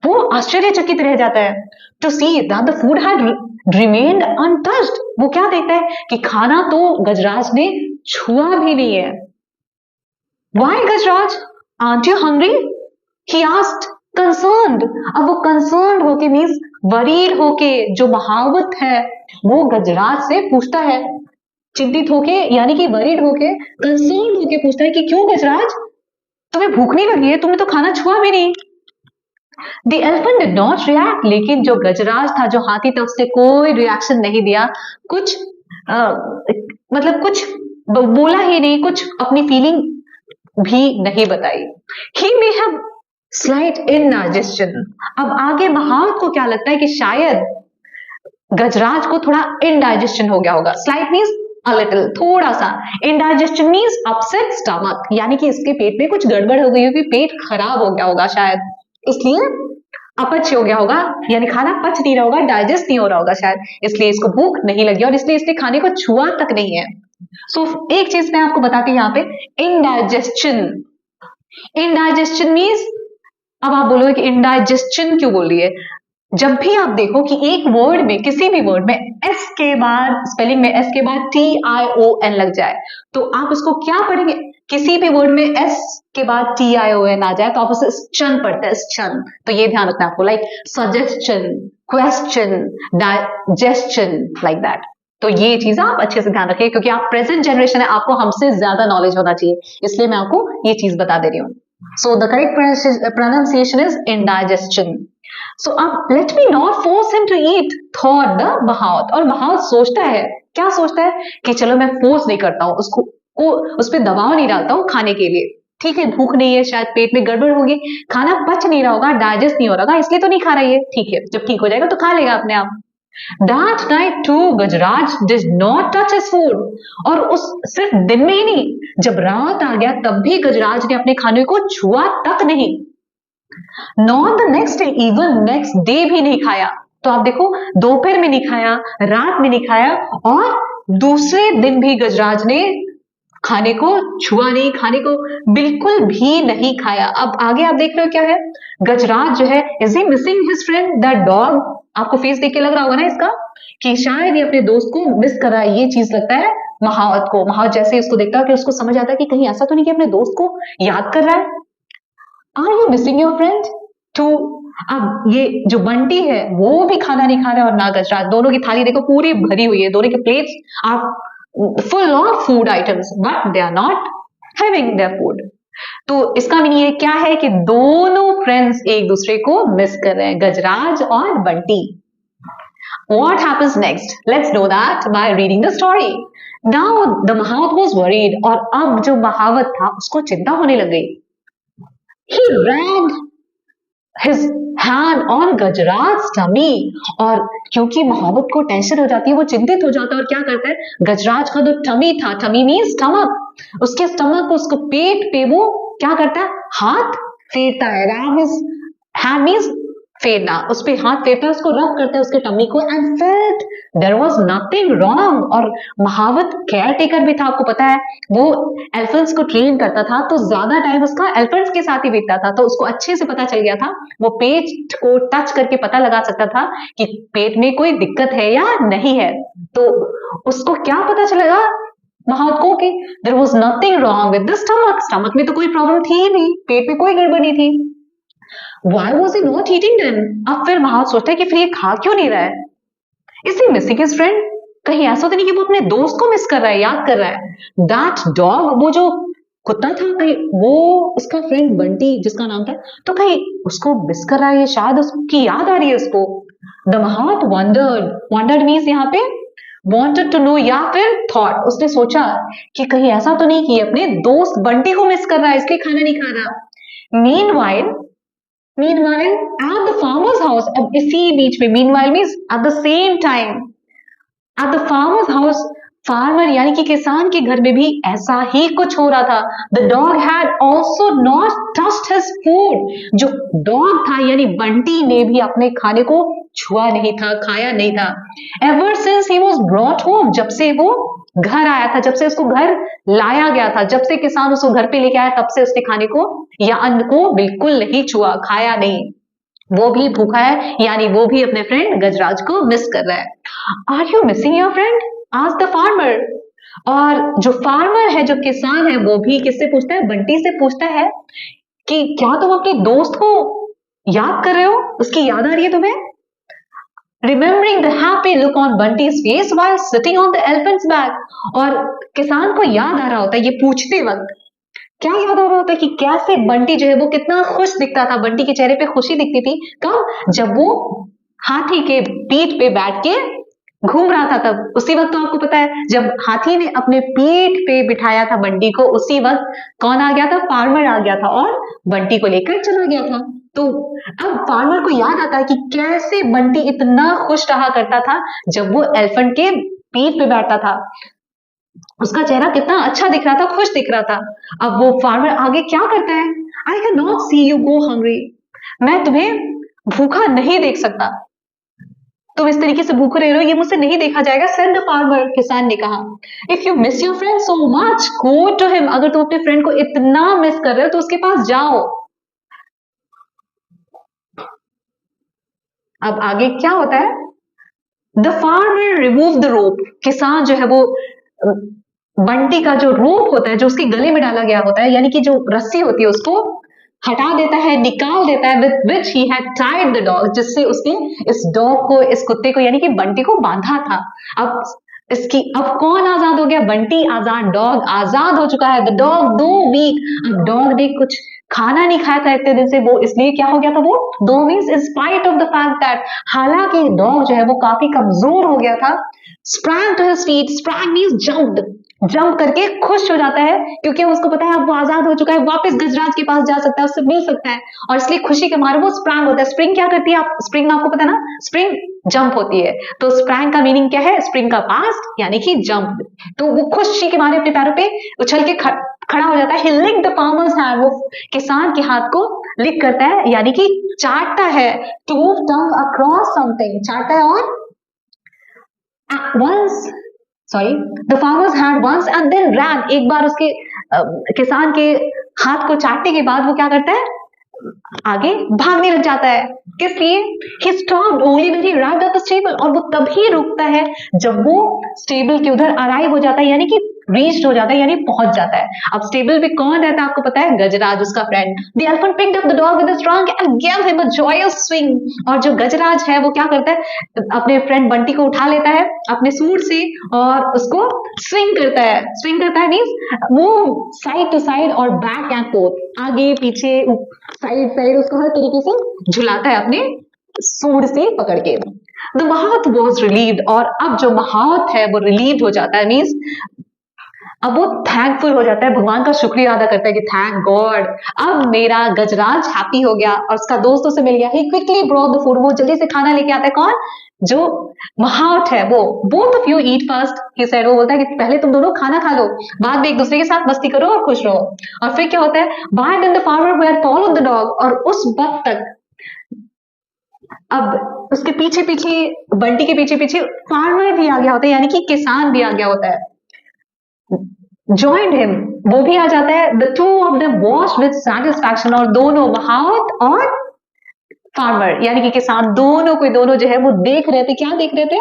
वो आश्चर्यचकित रह जाता है to see that the food had remained untouched. वो क्या देखता है कि खाना तो गजराज ने छुआ भी नहीं है। Why, Gajraj? Aren't you hungry? He asked, concerned. अब वो concerned होके मीन्स worried होके, जो महावत है वो गजराज से पूछता है, चिंतित होके यानी कि worried होके, concerned होके पूछता है कि क्यों गजराज, तुम्हें भूख नहीं लगी है? तुमने तो खाना छुआ भी नहीं। The elephant did not react, लेकिन जो गजराज था, जो हाथी था, उसने कोई रिएक्शन नहीं दिया, कुछ मतलब कुछ बोला ही नहीं, कुछ अपनी फीलिंग भी नहीं बताई। He may have slight indigestion. अब आगे महावत को क्या लगता है कि शायद गजराज को थोड़ा indigestion हो गया होगा। Slight means a little, थोड़ा सा। Indigestion means upset stomach, यानी कि इसके पेट में कुछ गड़बड़ हो गई होगी, पेट खराब हो गया होगा शायद, इसलिए अपच हो गया होगा, यानी खाना पच नहीं रहा होगा, डाइजेस्ट नहीं हो रहा होगा शायद, इसलिए इसको भूख नहीं लगी और इसलिए इसने खाने को छुआ तक नहीं है। सो एक चीज मैं आपको बताती हूँ यहाँ पे, इंडाइजेशन। इंडाइजेशन मीन्स, अब आप बोलोगे कि इंडाइजेशन क्यों बोल रही है? जब भी आप देखो कि एक वर्ड में, किसी भी वर्ड में एस के बाद, स्पेलिंग में एस के बाद TION लग जाए, तो आप उसको क्या पढ़ेंगे? किसी भी वर्ड में एस के बाद TION आ जाए तो आप उसे शन पढ़ते हैं, शन। तो ये ध्यान रखना आपको, like suggestion, question, digestion, like that. तो ये चीज आप अच्छे से ध्यान रखिए, क्योंकि आप प्रेजेंट जनरेशन है, आपको हमसे ज्यादा नॉलेज होना चाहिए, इसलिए मैं आपको ये चीज बता दे रही हूँ। So the correct pronunciation is indigestion. So अब let me not force him to eat, thought the महावत। और महावत सोचता है, क्या सोचता है? कि चलो मैं फोर्स नहीं करता हूँ उसको, उस पर दबाव नहीं डालता हूँ खाने के लिए, ठीक है, भूख नहीं है, शायद पेट में गड़बड़ होगी, खाना पच नहीं रहा होगा, डाइजेस्ट नहीं हो रहा होगा, इसलिए तो नहीं खा रही है, ठीक है, जब ठीक हो जाएगा तो खा लेगा अपने आप। That night too, Gajraj did not touch his food. और उस सिर्फ दिन में ही नहीं, जब रात आ गया तब भी गजराज ने अपने खाने को छुआ तक नहीं। Nor the next day, even next day भी नहीं खाया। तो आप देखो, दोपहर में नहीं खाया, रात में नहीं खाया, और दूसरे दिन भी गजराज ने खाने को छुआ नहीं, खाने को बिल्कुल भी नहीं खाया। अब आगे आप देख रहे हो क्या है? गजराज जो है, is he missing his friend the dog? आपको फेस देख के लग रहा होगा ना इसका, कि शायद ये अपने दोस्त को मिस कर रहा है, ये चीज लगता है महावत को। महावत जैसे ही उसको देखता है कि उसको समझ आता है कि कहीं ऐसा तो नहीं कि अपने दोस्त को याद कर रहा है। Are you missing your friend too. अब ये जो बंटी है वो भी खाना नहीं खा रहा है और ना गजराज, दोनों की थाली देखो पूरी भरी हुई है, दोनों के plates are full of food items but they are not having their food. तो इसका मीनिंग ये क्या है कि दोनों फ्रेंड्स एक दूसरे को मिस कर रहे हैं, गजराज और Bunty. What happens next? Let's know that by reading the story. Now the महावत was worried, और अब जो महावत था उसको चिंता होने लग गई। He ran his hand on Gajraj tummy, और क्योंकि महावत को टेंशन हो जाती है, वो चिंतित हो जाता है और क्या करता है, गजराज का जो टमी था, टमी मीन्स स्टमक, उसके स्टमक को, उसको पेट पे वो क्या करता है, हाथ फेरता है। ram his hand means फेरना, उस पे हाथ फेरता है, उसको रब करता है उसके टमी को, and felt there was nothing wrong. और महावत केयर टेकर भी था, आपको पता है वो एलिफेंट्स को ट्रेन करता था, तो ज्यादा टाइम उसका एलिफेंट्स के साथ ही बीतता था, तो उसको अच्छे से पता चल गया था, वो पेट को टच करके पता लगा सकता था कि पेट में कोई दिक्कत है या नहीं है। तो उसको क्या पता चलेगा महावत को कि there was nothing wrong with the stomach, stomach में तो कोई प्रॉब्लम थी ही नहीं, पेट में कोई गड़बड़ नहीं थी। Why was he not eating then? अब फिर महावत सोचता है कि फिर ये खा क्यों नहीं रहा है? Is he missing his friend? कहीं ऐसा तो नहीं कि वो अपने दोस्त को मिस कर रहा है, याद कर रहा है? That dog, वो जो कुत्ता था, कहीं वो उसका फ्रेंड बंटी जिसका नाम था, तो कहीं उसको मिस कर रहा है, ये शायद उसकी याद आ रही है उसको। The महावत wondered means यहाँ पे wanted to know या फिर thought, उसने सोचा कि कहीं ऐसा तो नहीं कि अपने दोस्त बंटी को मिस कर रहा है इसलिए खाना नहीं खा रहा। Meanwhile, at the farmer's house, अब इसी बीच में meanwhile means at the same time, at the farmer's house, farmer यानी कि किसान के घर में भी ऐसा ही कुछ हो रहा था। The dog had also not touched his food. जो dog था यानी बंटी ने भी अपने खाने को छुआ नहीं था, खाया नहीं था। Ever since he was brought home, जब से वो घर आया था, जब से उसको घर लाया गया था, जब से किसान उसको घर पे लेके आया, तब से उसने खाने को या अन्न को बिल्कुल नहीं छुआ, खाया नहीं। वो भी भूखा है, यानी वो भी अपने फ्रेंड गजराज को मिस कर रहा है। Are you missing your friend? Asked the farmer. और जो फार्मर है, जो किसान है, वो भी किससे पूछता है, बंटी से पूछता है कि क्या तुम अपने दोस्त को याद कर रहे हो, उसकी याद आ रही है तुम्हें? Remembering the happy look on Bunty's face while sitting on the elephant's back, और किसान को याद आ रहा होता है ये पूछते वक्त, क्या याद आ रहा होता है कि कैसे बंटी जो है वो कितना खुश दिखता था, बंटी के चेहरे पे खुशी दिखती थी कब, जब वो हाथी के पीठ पे बैठ के घूम रहा था, तब उसी वक्त तो आपको पता है जब हाथी ने अपने पीठ पे बिठाया था बंटी को, उसी वक्त कौन आ गया था, फार्मर आ गया था और बंटी को लेकर चला गया था। तो अब फार्मर को याद आता है कि कैसे बंटी इतना खुश रहा करता था जब वो एलिफेंट के पीठ पे बैठता था, उसका चेहरा कितना अच्छा दिख रहा था, खुश दिख रहा था। अब वो फार्मर आगे क्या करता है, I can not see you go hungry, मैं तुम्हें भूखा नहीं देख सकता, तुम इस तरीके से भूखे रह रहे हो, ये मुझसे नहीं देखा जाएगा, सेड द फार्मर, किसान ने कहा। If you miss your friend so much go to him, अगर तुम अपने फ्रेंड को इतना मिस कर रहे हो तो उसके पास जाओ। अब आगे क्या होता है, the farmer remove the rope, किसान जो है वो बंटी का जो रोप होता है जो उसके गले में डाला गया होता है, यानी कि जो रस्सी होती है उसको हटा देता है, निकाल देता है, with which he had tied the dog, जिससे उसने इस डॉग को, इस कुत्ते को यानी कि बंटी को बांधा था। अब इसकी अब कौन आजाद हो गया, बंटी आजाद, डॉग आजाद हो चुका है। द डॉग दो वीक, अब डॉग ने कुछ खाना नहीं खाया था इतने दिन से, वो इसलिए क्या हो गया था, वो though means in spite of the fact that, हालांकि डॉग जो है वो काफी कमजोर हो गया था। Sprang to his feet, sprang means jumped, jump करके खुश हो जाता है क्योंकि उसको पता है अब वो आजाद हो चुका है, वापस गजराज के पास जा सकता है, उससे मिल सकता है, और इसलिए खुशी के मारे वो स्प्रैंग होता है। स्प्रिंग क्या करती है, आप स्प्रिंग आपको पता है ना, स्प्रिंग जंप होती है, तो स्प्रैंग का मीनिंग क्या है, स्प्रिंग का पास्ट यानी कि जंप। तो वो खुशी के मारे अपने पैरों पे उछल के खड़ा हो जाता है। He licked the farmer's hand, वो किसान के हाथ को लिक करता है यानी कि चाटता है, to move tongue across something, चाटता है, और once sorry the farmer's hand once and then ran, एक बार उसके किसान के हाथ को चाटने के बाद वो क्या करता है, आगे भागने लग जाता है। किस लिए? He stopped only when he arrived at the stable, और वो तभी रुकता है जब वो स्टेबल के उधर अराइव हो जाता है, यानी कि रीच्ड हो जाता है, यानी पहुंच जाता है। अब स्टेबल पे कौन रहता है आपको पता है? गजराज, उसका friend. The elephant picked up the dog with his trunk and give him a joyous swing. और जो गजराज है वो क्या करता है? अपने फ्रेंड बंटी को उठा लेता है अपने सूंड से और उसको स्विंग करता है। स्विंग करता है मीन्स वो साइड टू साइड और बैक एंड फोर्थ, आगे पीछे साइड साइड उसको हर तरीके से झुलाता है अपने सूंड से पकड़ के। द महावत वॉज रिलीव्ड, और अब जो महावत है वो रिलीव हो जाता है, मीन्स अब वो थैंकफुल हो जाता है, भगवान का शुक्रिया अदा करता है कि थैंक गॉड, अब मेरा गजराज हैप्पी हो गया और उसका दोस्तों से मिल गया। ही क्विकली ब्रॉट द फूड, वो जल्दी से खाना लेके आता है। कौन? जो महावत है वो। Both of you eat first, he said, वो बोलता है कि पहले तुम दोनों खाना खा लो, बाद में एक दूसरे के साथ मस्ती करो और खुश रहो। और फिर क्या होता है? By then the farmer were followed the dog, और उस वक्त तक अब उसके पीछे पीछे, बंटी के पीछे पीछे फार्मर भी आ गया होता है, यानी कि किसान भी आ गया होता है। joined him, वो भी आ जाता है। the two of them watched with satisfaction, और दोनों महावत और फार्मर यानी कि किसान, दोनों कोई दोनों जो है वो देख रहे थे। क्या देख रहे थे?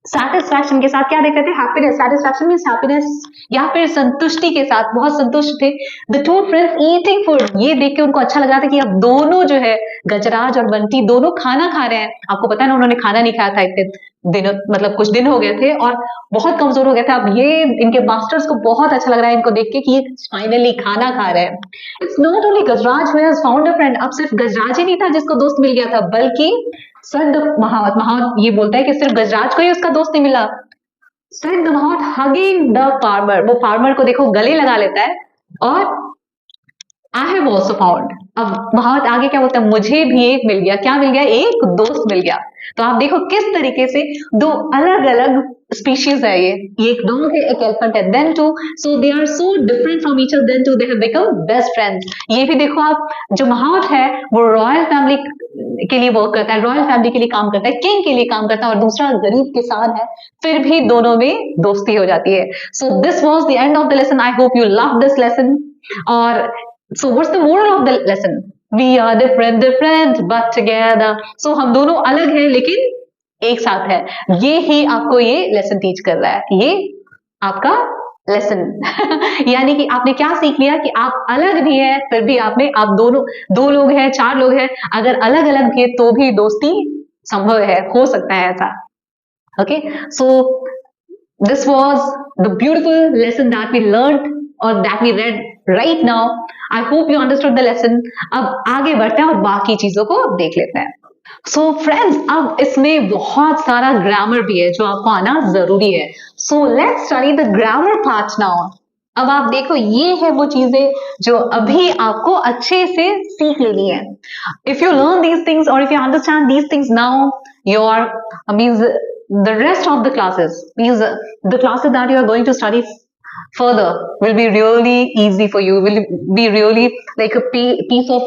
सेटिस्फैक्शन के साथ। क्या देख रहे थे? हैप्पीनेस। सेटिस्फैक्शन मीन्स हैप्पीनेस या फिर संतुष्टि के साथ, बहुत संतुष्ट थे। The two friends eating food, ये देख के उनको अच्छा लग रहा था कि अब दोनों जो है गजराज और बंटी दोनों खाना खा रहे हैं। आपको पता है ना, उन्होंने खाना नहीं खाया था इतने दिनों, मतलब कुछ दिन हो गए थे और बहुत कमजोर हो गए थे। अब ये इनके मास्टर्स को बहुत अच्छा लग रहा है इनको देख के कि ये फाइनली खाना खा रहे हैं। It's not only Gajraj who has found a friend, अब सिर्फ गजराज ही नहीं था जिसको दोस्त मिल गया था, बल्कि सर महावत, महावत ये बोलता है कि सिर्फ गजराज को ही उसका दोस्त नहीं मिला। सर महावत हगिंग द फार्मर, वो फार्मर को देखो गले लगा लेता है। और आई हैव ऑल्सो फाउंड, अब महावत आगे क्या बोलता है? मुझे भी एक मिल गया। क्या मिल गया? एक दोस्त मिल गया। तो आप देखो किस तरीके से दो अलग अलग स्पीशीज है ये एक डॉग है, एक एलिफेंट है, then too, so they are so different from each other, then too they have become best friends. ये भी देखो आप, जो महावत है वो रॉयल फैमिली के लिए वर्क करता है, रॉयल फैमिली के लिए काम करता है, किंग के लिए काम करता है, और दूसरा गरीब किसान है, फिर भी दोनों में दोस्ती हो जाती है। So this was the end of the lesson. I hope you love this lesson. और so what's the moral of the lesson? We are different but together. So हम दोनों अलग हैं लेकिन एक साथ है। ये ही आपको ये लेसन टीच कर रहा है, ये आपका लेसन यानी कि आपने क्या सीख लिया कि आप अलग भी हैं, फिर भी आपने, आप दोनों, दो लोग हैं, चार लोग हैं, अगर अलग अलग भी तो भी दोस्ती संभव है, हो सकता है ऐसा। Okay, so this was the beautiful lesson that we learned or that we read right now. I hope you understood the lesson. अब आगे बढ़ते हैं और बाकी चीजों को देख लेते हैं। So friends, अब इसमें बहुत सारा ग्रामर भी है जो आपको आना जरूरी है। So let's study the grammar part now. अब आप देखो, ये है वो चीजें जो अभी आपको अच्छे से सीख लेनी है। If you learn these things or if you understand these things now, your means the rest of the classes, means the classes that you are going to study further will be really easy for you, will be really like a piece of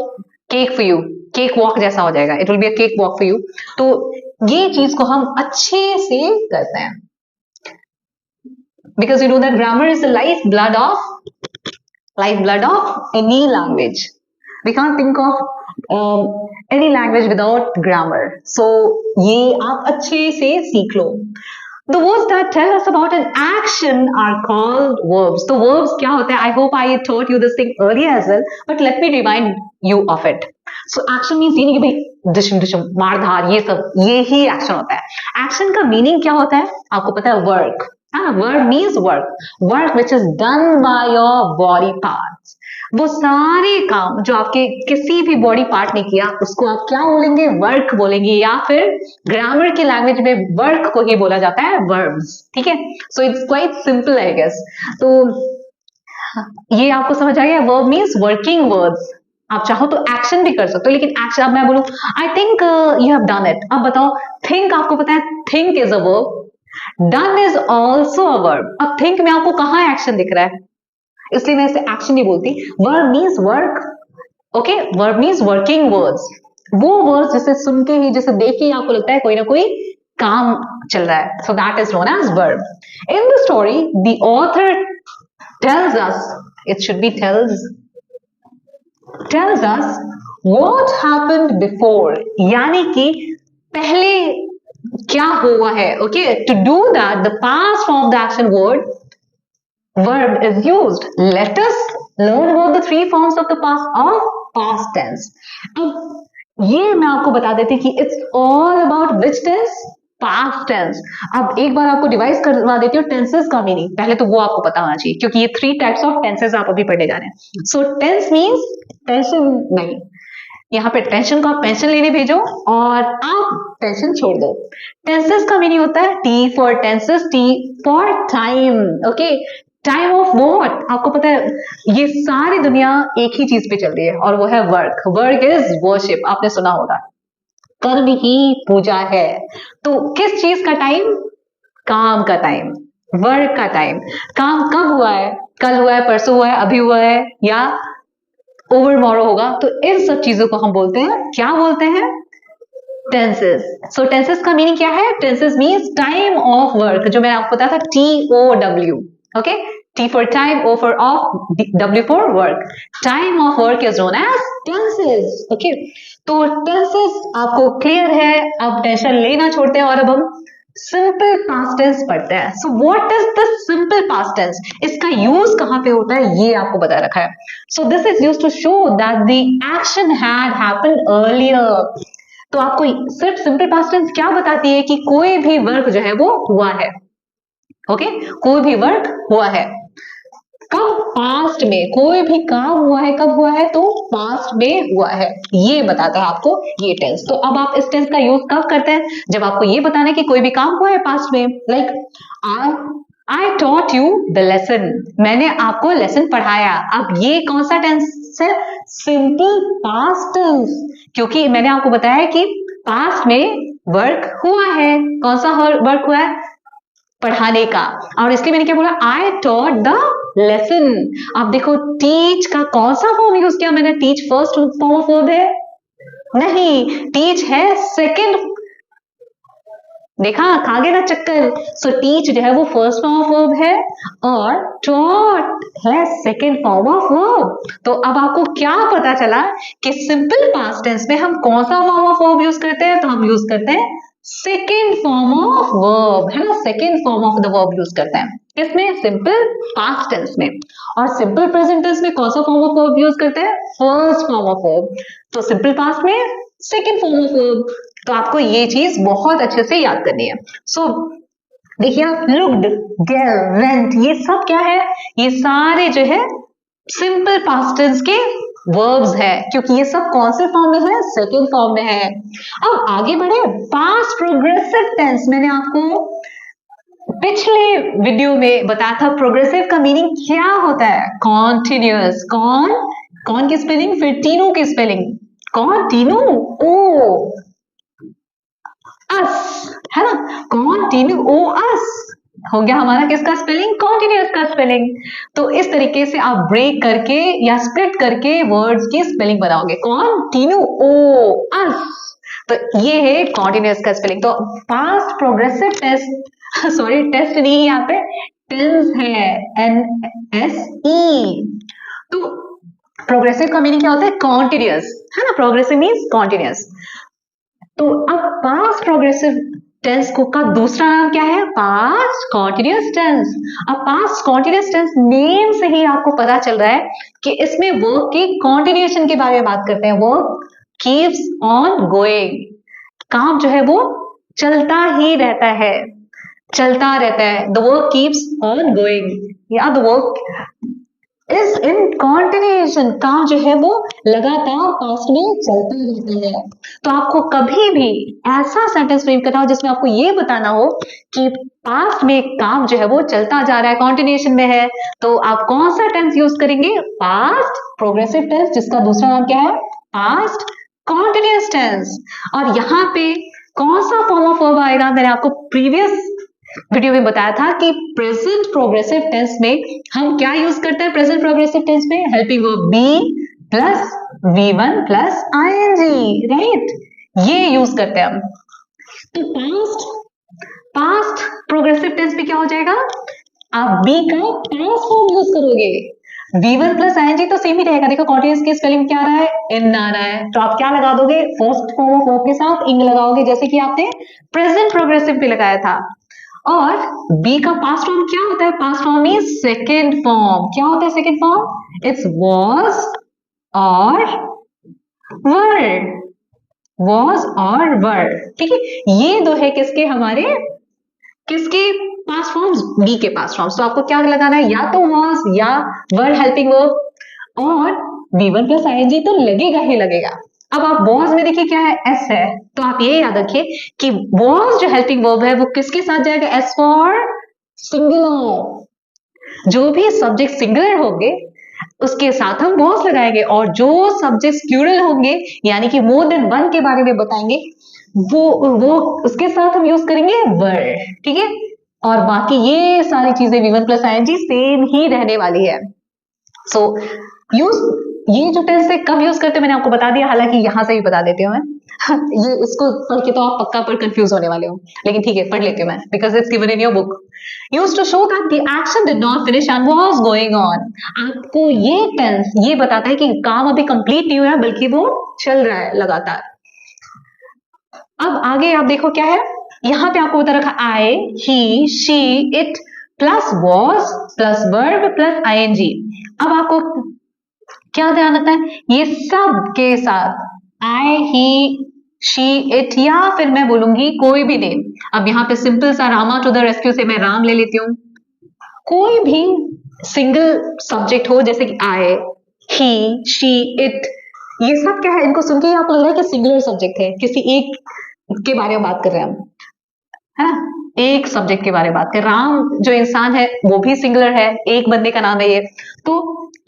cake for you, cake walk जैसा हो जाएगा, it will be a cake walk for you. तो ये चीज को हम अच्छे से करते हैं, because you know that grammar is the lifeblood of any language. We can't think of any language without grammar. So ये आप अच्छे से सीख लो। The words that tell us about an action are called verbs. तो verbs क्या होता है? I hope I taught you this thing earlier as well, but let me remind you of it. So action means ये नहीं कि भाई दुशम दुशम मार धार, ये सब, ये ही action होता है। Action का meaning क्या होता है? आपको पता है? Work. Verb means work which is done by your body parts. वो सारे काम जो आपके किसी भी बॉडी पार्ट ने किया उसको आप क्या बोलेंगे? वर्क बोलेंगे, या फिर ग्रामर की लैंग्वेज में वर्क को ही बोला जाता है वर्ब्स। ठीक है, so it's quite simple I guess. तो ये आपको समझ आ गया? Verb means working words. आप चाहो तो एक्शन भी कर सकते हो, लेकिन एक्शन, अब मैं बोलूं I think you have done it, अब बताओ थिंक, आपको पता है think is a verb, done is also a verb. अब थिंक में आपको कहाँ एक्शन दिख रहा है? इसलिए मैं इसे एक्शन नहीं बोलती। Verb means work, okay, verb means working words, वो वर्ड्स जिसे सुन के ही, जिसे देख के ही आपको लगता है कोई ना कोई काम चल रहा है, so that is known as verb. In the story the author tells us, it should be tells us what happened before, यानी कि पहले क्या हुआ है. Okay, to do that the past form of the action word verb is used. Let us learn about the three forms of the past tense. अब ये मैं आपको बता देती कि it's all about which tense, past tense. अब एक बार आपको डिवाइस करवा देती हूँ टेंसेस का मीनिंग. पहले तो वो आपको पता होना चाहिए क्योंकि ये 3 टाइप्स ऑफ टेंसेस आप अभी पढ़ने जा रहे हैं. सो टेंस मीन्स टेंशन नहीं, यहाँ पे टेंशन को आप पेंशन लेने भेजो और आप टेंशन छोड़ दो. टेंसेस का मीनिंग होता है T for tenses, T for time. Okay, time of what, आपको पता है ये सारी दुनिया एक ही चीज पे चल रही है और वो है वर्क. वर्क इज वर्शिप, आपने सुना होगा, कर्म ही पूजा है. तो किस चीज का टाइम? काम का टाइम, वर्क का टाइम. काम कब हुआ है? कल हुआ है, परसों हुआ है, अभी हुआ है या ओवर मॉरो होगा. तो इन सब चीजों को हम बोलते हैं, क्या बोलते हैं? टेंसेस. सो टेंसेस का मीनिंग क्या है? Tenses means time of work, जो मैंने आपको बताया था TOW. Okay, T for time, O for off, W for work. Time of work is known as tenses. Okay, तो tenses आपको क्लियर है. अब टेंशन लेना छोड़ते हैं और अब हम सिंपल पास्ट टेंस पढ़ते हैं. So what is the simple past tense? इसका यूज कहां पे होता है ये आपको बता रखा है. So this is used to show that the action had happened earlier. तो आपको सिर्फ सिंपल पास्ट टेंस क्या बताती है? कि कोई भी वर्क जो है वो हुआ है. ओके, कोई भी वर्क हुआ है. कब? पास्ट में. कोई भी काम हुआ है, कब हुआ है? तो पास्ट में हुआ है. ये बताता है आपको ये टेंस. तो अब आप इस टेंस का यूज कब करते हैं? जब आपको ये बताना है कि कोई भी काम हुआ है पास्ट में. Like I taught you the lesson, मैंने आपको लेसन पढ़ाया. अब ये कौन सा टेंस है? सिंपल पास्ट टेंस, क्योंकि मैंने आपको बताया कि पास्ट में वर्क हुआ है. कौन सा वर्क हुआ है? पढ़ाने का. और इसलिए मैंने क्या बोला? I taught the lesson. अब देखो टीच का कौन सा फॉर्म यूज किया मैंने? Teach first form of verb है? नहीं, टीच है सेकंड. देखा, खा गया ना चक्कर. सो टीच जो है वो फर्स्ट फॉर्म ऑफ वर्ब है और टॉट है सेकंड फॉर्म ऑफ वर्ब. तो अब आपको क्या पता चला कि सिंपल पास्ट टेंस में हम कौन सा फॉर्म ऑफ वर्ब यूज करते हैं? तो हम यूज करते हैं सेकेंड फॉर्म ऑफ वर्ब, है ना. Second form of the verb use करते हैं किसमें? सिंपल पास्ट टेंस में. और सिंपल प्रेजेंट टेंस में कौन सा फॉर्म ऑफ वर्ब यूज करते हैं? First form of verb. तो सिंपल पास्ट में सेकेंड फॉर्म ऑफ वर्ब. तो आपको ये चीज बहुत अच्छे से याद करनी है. सो देखिए, लुक्ड, गेल, वेंट, ये सब क्या है? ये सारे जो है सिंपल पास्ट टेंस के वर्ब्स है, क्योंकि ये सब कौन से फॉर्म में है? सेकेंड फॉर्म में है. अब आगे बढ़े. पास्ट प्रोग्रेसिव टेंस, मैंने आपको पिछले वीडियो में बताया था प्रोग्रेसिव का मीनिंग क्या होता है? कॉन्टिन्यूअस. कौन की स्पेलिंग? फिर तीनों की स्पेलिंग. कॉन्टिन्यू, ओ अस, है ना. कॉन्टिन्यू, ओ अस हो गया हमारा किसका स्पेलिंग? कॉन्टिन्यूअस का स्पेलिंग. तो इस तरीके से आप ब्रेक करके या स्प्लिट करके वर्ड्स की स्पेलिंग बनाओगे. Continue, O us. तो ये है कॉन्टिन्यूअस का स्पेलिंग. तो past progressive test, sorry test नहीं, यहाँ पे टेंस है, NSE. तो प्रोग्रेसिव का मीनिंग क्या होता है? कॉन्टिन्यूअस, है ना. Progressive means continuous. तो अब पास्ट प्रोग्रेसिव टेंस को का दूसरा नाम क्या है? Past continuous tense. अब पास्ट कॉन्टिन्यूअस टेंस नेम से ही आपको पता चल रहा है कि इसमें वर्क की कॉन्टिन्यूएशन के बारे में बात करते हैं. Work keeps on going. काम जो है वो चलता ही रहता है, चलता रहता है. The work keeps on going या the work is in continuation. काम जो है वो लगातार पास्ट में चलता रहता है. तो आपको कभी भी ऐसा सेंटेंस फ्रेम करना हो जिसमें आपको ये बताना हो कि पास्ट में काम जो है वो चलता जा रहा है, कॉन्टिन्यूएशन में है, तो आप कौन सा टेंस यूज करेंगे? पास्ट प्रोग्रेसिव टेंस, जिसका दूसरा नाम क्या है? Past continuous tense. और यहाँ पे कौन सा फॉर्म ऑफ वर्ब आएगा? मैंने आपको प्रीवियस वीडियो में बताया था कि प्रेजेंट प्रोग्रेसिव टेंस में हम क्या यूज करते हैं? प्रेजेंट प्रोग्रेसिव टेंस में helping verb B plus V1 plus ING, right. ये यूज करते हैं हम. तो पास्ट प्रोग्रेसिव टेंस में क्या हो जाएगा? आप बी का पास्ट फॉर्म यूज करोगे. V1 प्लस आईएनजी तो सेम ही रहेगा। देखो कॉन्टिन्यूस की स्पेलिंग क्या आ रहा है, इन आ रहा है, तो आप क्या लगा दोगे, फर्स्ट फॉर्म ऑफ वर्ब के साथ इंग लगाओगे, जैसे कि आपने प्रेजेंट प्रोग्रेसिव पे लगाया था। और बी का पास्ट फॉर्म क्या होता है, past form means second form. क्या होता है सेकंड फॉर्म, इट्स वाज और वर, वाज और वर, ठीक है। ये दो है किसके, हमारे किसके पास्ट फॉर्म्स, बी के पास्ट फॉर्म्स। तो आपको क्या लगाना है, या तो वाज या वर हेल्पिंग वर्ब, और V1 प्लस आईएनजी तो लगेगा ही लगेगा। अब आप वॉज में देखिए क्या है, एस है, तो आप ये याद रखिए कि वॉज जो हेल्पिंग वर्ब है वो किसके साथ जाएगा, एस फॉर सिंगुलर। जो भी सब्जेक्ट सिंगुलर होंगे उसके साथ हम वॉज लगाएंगे, और जो सब्जेक्ट प्लूरल होंगे यानी कि मोर देन वन के बारे में बताएंगे वो उसके साथ हम यूज करेंगे वर, ठीक है। और बाकी ये सारी चीजें V1 प्लस आईएनजी सेम ही रहने वाली है। सो यूज, ये जो टेंस है कब यूज करते हैं मैंने आपको बता दिया, हालांकि यहां से भी बता देती हूँ मैं ये इसको पढ़ के तो आप पक्का पर कंफ्यूज होने वाले हो, लेकिन ठीक है पढ़ लेती हूँ मैं, because it's given in your book. Use to show that the action did not finish and was going on. आपको ये टेंस ये बताता है कि काम अभी कंप्लीट नहीं हुआ है, बल्कि वो चल रहा है लगातार। अब आगे आप देखो क्या है, यहां पे आपको बता रखा I, he, she, it plus was plus verb plus ING. अब आपको क्या ध्यान रखना है, ये सब के साथ आई, ही, शी, इट, या फिर मैं बोलूंगी कोई भी नेम। अब यहाँ पे सिंपल सा रामा टू द रेस्क्यू से मैं राम ले लेती हूँ। कोई भी सिंगल सब्जेक्ट हो, जैसे कि आई, ही, शी, इट, ये सब क्या है, इनको सुन के आपको लग रहा है कि सिंगुलर सब्जेक्ट है, किसी एक के बारे में बात कर रहे हैं हम, है ना, एक सब्जेक्ट के बारे में बात कर। राम जो इंसान है वो भी सिंगुलर है, एक बंदे का नाम है ये। तो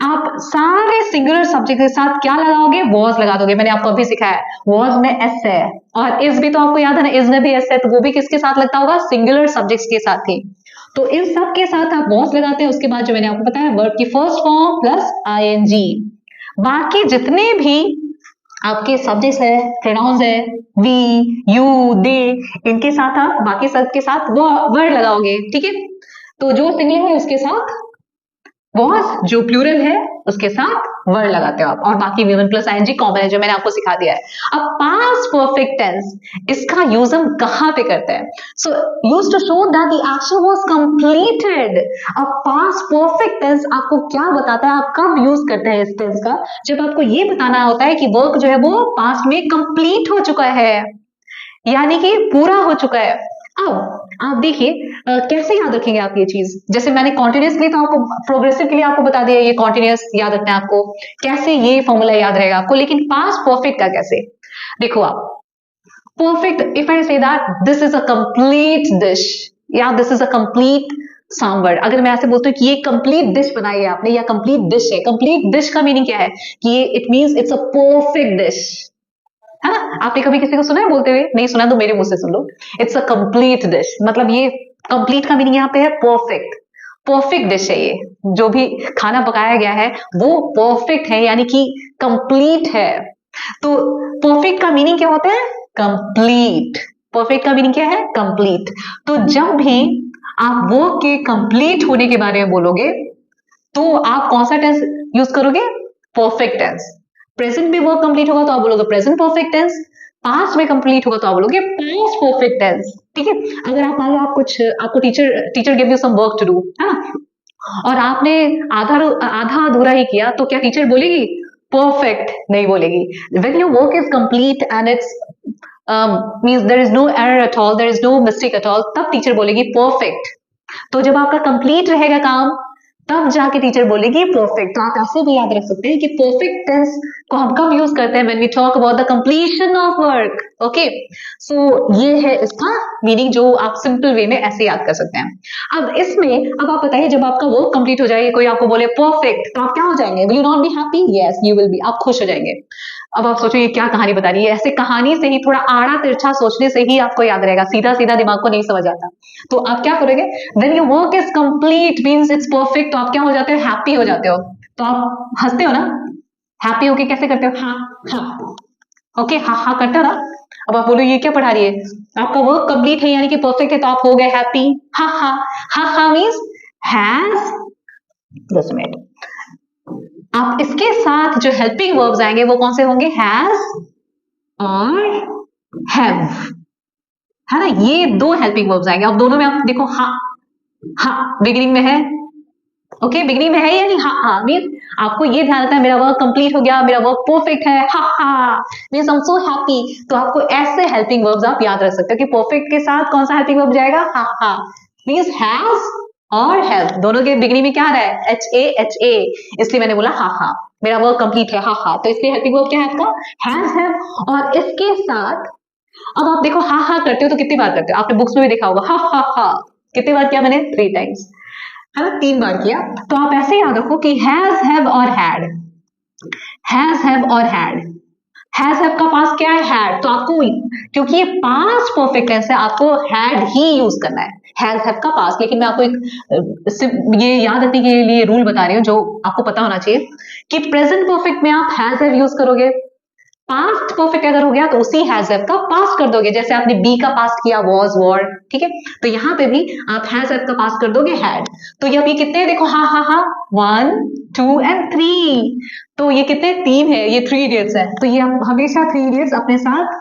आप सारे सिंगुलर सब्जेक्ट के साथ क्या लगाओगे, वॉज लगा दोगे। मैंने आपको अभी सिखाया वॉज में एस है, और इस भी तो आपको याद है ना, इस में भी एस है, तो वो भी किसके साथ लगता होगा, सिंगुलर सब्जेक्ट्स के साथ ही। तो इन सब के साथ आप वॉज लगाते हैं, उसके बाद जो मैंने आपको बताया वर्ब की फर्स्ट फॉर्म प्लस आईएनजी। बाकी जितने भी आपके सब्जेक्ट्स है, प्रोनाउंस है, वी, यू, दे, इनके साथ आप बाकी सब के साथ वो वर्ड लगाओगे, ठीक है। तो जो सिंगुलर है उसके साथ वॉज, जो प्लूरल है उसके साथ वर्ड लगाते हो आप, और बाकी V1 प्लस आईएनजी कॉमन है जो मैंने आपको सिखा दिया है। अब पास्ट परफेक्ट टेंस, इसका यूज हम कहां पे करते हैं, so use to show that the action was completed. अब पास्ट परफेक्ट टेंस आपको क्या बताता है, आप कब यूज करते हैं इस टेंस का, जब आपको ये बताना होता है कि वर्क जो है वो पास्ट में कंप्लीट हो चुका है, यानी कि पूरा हो चुका है। अब आप देखिए कैसे याद रखेंगे आप ये चीज, जैसे मैंने कॉन्टिन्यूस के लिए तो आपको, प्रोग्रेसिव के लिए आपको बता दिया ये कॉन्टिन्यूस याद रखना है आपको, कैसे ये फॉर्मूला याद रहेगा आपको, लेकिन पास्ट परफेक्ट का कैसे, देखो आप perfect, if I say that this is a complete dish, या this is a complete sambar, अगर मैं ऐसे बोलती हूँ कि ये कंप्लीट डिश बनाई है आपने, या कंप्लीट डिश है, कंप्लीट डिश का मीनिंग क्या है, कि ये it means it's a perfect dish, है ना। आपने कभी किसी को सुना है बोलते हुए, नहीं सुना तो मेरे मुंह से सुन लो, इट्स अ कंप्लीट डिश, मतलब ये कंप्लीट का मीनिंग यहाँ पे है परफेक्ट, परफेक्ट डिश है ये, जो भी खाना पकाया गया है वो परफेक्ट है, यानी कि कंप्लीट है। तो परफेक्ट का मीनिंग क्या होता है, कंप्लीट, परफेक्ट का मीनिंग क्या है, कंप्लीट। तो जब भी आप वो के कंप्लीट होने के बारे में बोलोगे तो आप कौन सा टेंस यूज करोगे, परफेक्ट टेंस। प्रेजेंट में वर्क कंप्लीट होगा तो आप बोलोगे प्रेजेंट परफेक्ट टेंस, पास्ट में कंप्लीट होगा तो आप बोलोगे पास्ट परफेक्ट टेंस, ठीक है। अगर आप मान लो आप कुछ, आपको teacher give you some work to do, है ना, और आपने आधा आधा अधूरा ही किया, तो क्या टीचर बोलेगी परफेक्ट, नहीं बोलेगी। When your work is complete and it's means there is no error at all, there is no mistake at all, तब टीचर बोलेगी परफेक्ट। तो जब आपका कंप्लीट रहेगा काम, तब जाके टीचर बोलेगी परफेक्ट। तो आप ऐसे भी याद रख सकते हैं कि परफेक्ट टेंस को हम कब यूज करते हैं, when we talk about the completion of work, okay. So ये है इसका मीनिंग, जो आप सिंपल वे में ऐसे याद कर सकते हैं। अब इसमें, अब आप बताइए, जब आपका वर्क कंप्लीट हो जाए, कोई आपको बोले परफेक्ट, तो आप क्या हो जाएंगे, will you not be happy, yes you will be, आप खुश हो जाएंगे। अब आप सोचो ये क्या कहानी बता रही है, ऐसे कहानी से ही, थोड़ा आड़ा तिरछा सोचने से ही आपको याद रहेगा, सीधा सीधा दिमाग को नहीं समझ आता। तो आप क्या करोगे, when your work is complete means it's perfect, तो आप क्या हो जाते हो, हैप्पी हो जाते हो। तो आप हंसते हो ना, हैप्पी होके कैसे करते हो, हाँ हाँ, ओके, हाँ हाँ करते हो ना। अब आप बोलो ये क्या पढ़ा रही है, आपका वर्क कंप्लीट है यानी कि परफेक्ट है, तो आप हो गए हैप्पी, हाँ हाँ, हाँ हाँ मींस हैज, जस्ट मिनट, आप इसके साथ जो हेल्पिंग वर्ब्स आएंगे वो कौन से होंगे? हैज और हैव, है ना, ये दो हेल्पिंग वर्ब्स आएंगे। अब दोनों में आप देखो, हाँ हाँ बिगिनिंग में है, ओके बिगिनिंग में है या नहीं? हाँ हाँ मीन्स आपको ये ध्यान रखना है मेरा वर्क कंप्लीट हो गया, मेरा वर्क परफेक्ट है, हा हा means I am so happy. तो आपको ऐसे हेल्पिंग वर्ब्स आप याद रख सकते हो कि परफेक्ट के साथ कौन सा हेल्पिंग वर्ब जाएगा? हा हा मीन्स हैज और हैव, दोनों के बिगिनिंग में क्या आ रहा है? एच ए, इसलिए मैंने बोला हा हा, मेरा वर्क कंप्लीट है, हा हा। तो इसलिए हेल्पिंग वर्ब क्या है आपका? Has have. और इसके साथ अब आप देखो हा हा करते हो तो कितनी बार करते हो? आपने बुक्स में भी देखा होगा, हा हा हा कितनी बार किया मैंने? 3 टाइम्स, है ना, 3 बार किया। तो आप ऐसे याद रखो कि हैज हैव और हैड, हैज हैव और हैज हैव का पास क्या है? हैड। तो आपको, क्योंकि ये पास्ट परफेक्ट टेंस है, आपको हैड ही यूज करना है, हैज हैव का पास। लेकिन मैं आपको एक ये याद रखने के लिए रूल बता रही हूँ जो आपको पता होना चाहिए कि प्रेजेंट परफेक्ट में आप हैज हैव यूज करोगे, पास्ट परफेक्ट अगर हो गया तो उसी हैज हैव का पास्ट कर दोगे, जैसे आपने बी का पास्ट किया वॉज वॉर, ठीक है, तो यहाँ पे भी आप हैज हैव का पास्ट कर दोगे हैड। तो ये अभी कितने देखो, हा हा हा 1 2 एंड 3, तो ये कितने? 3 है, ये 3 इडियट्स है। तो ये हम हमेशा 3 इडियट्स अपने साथ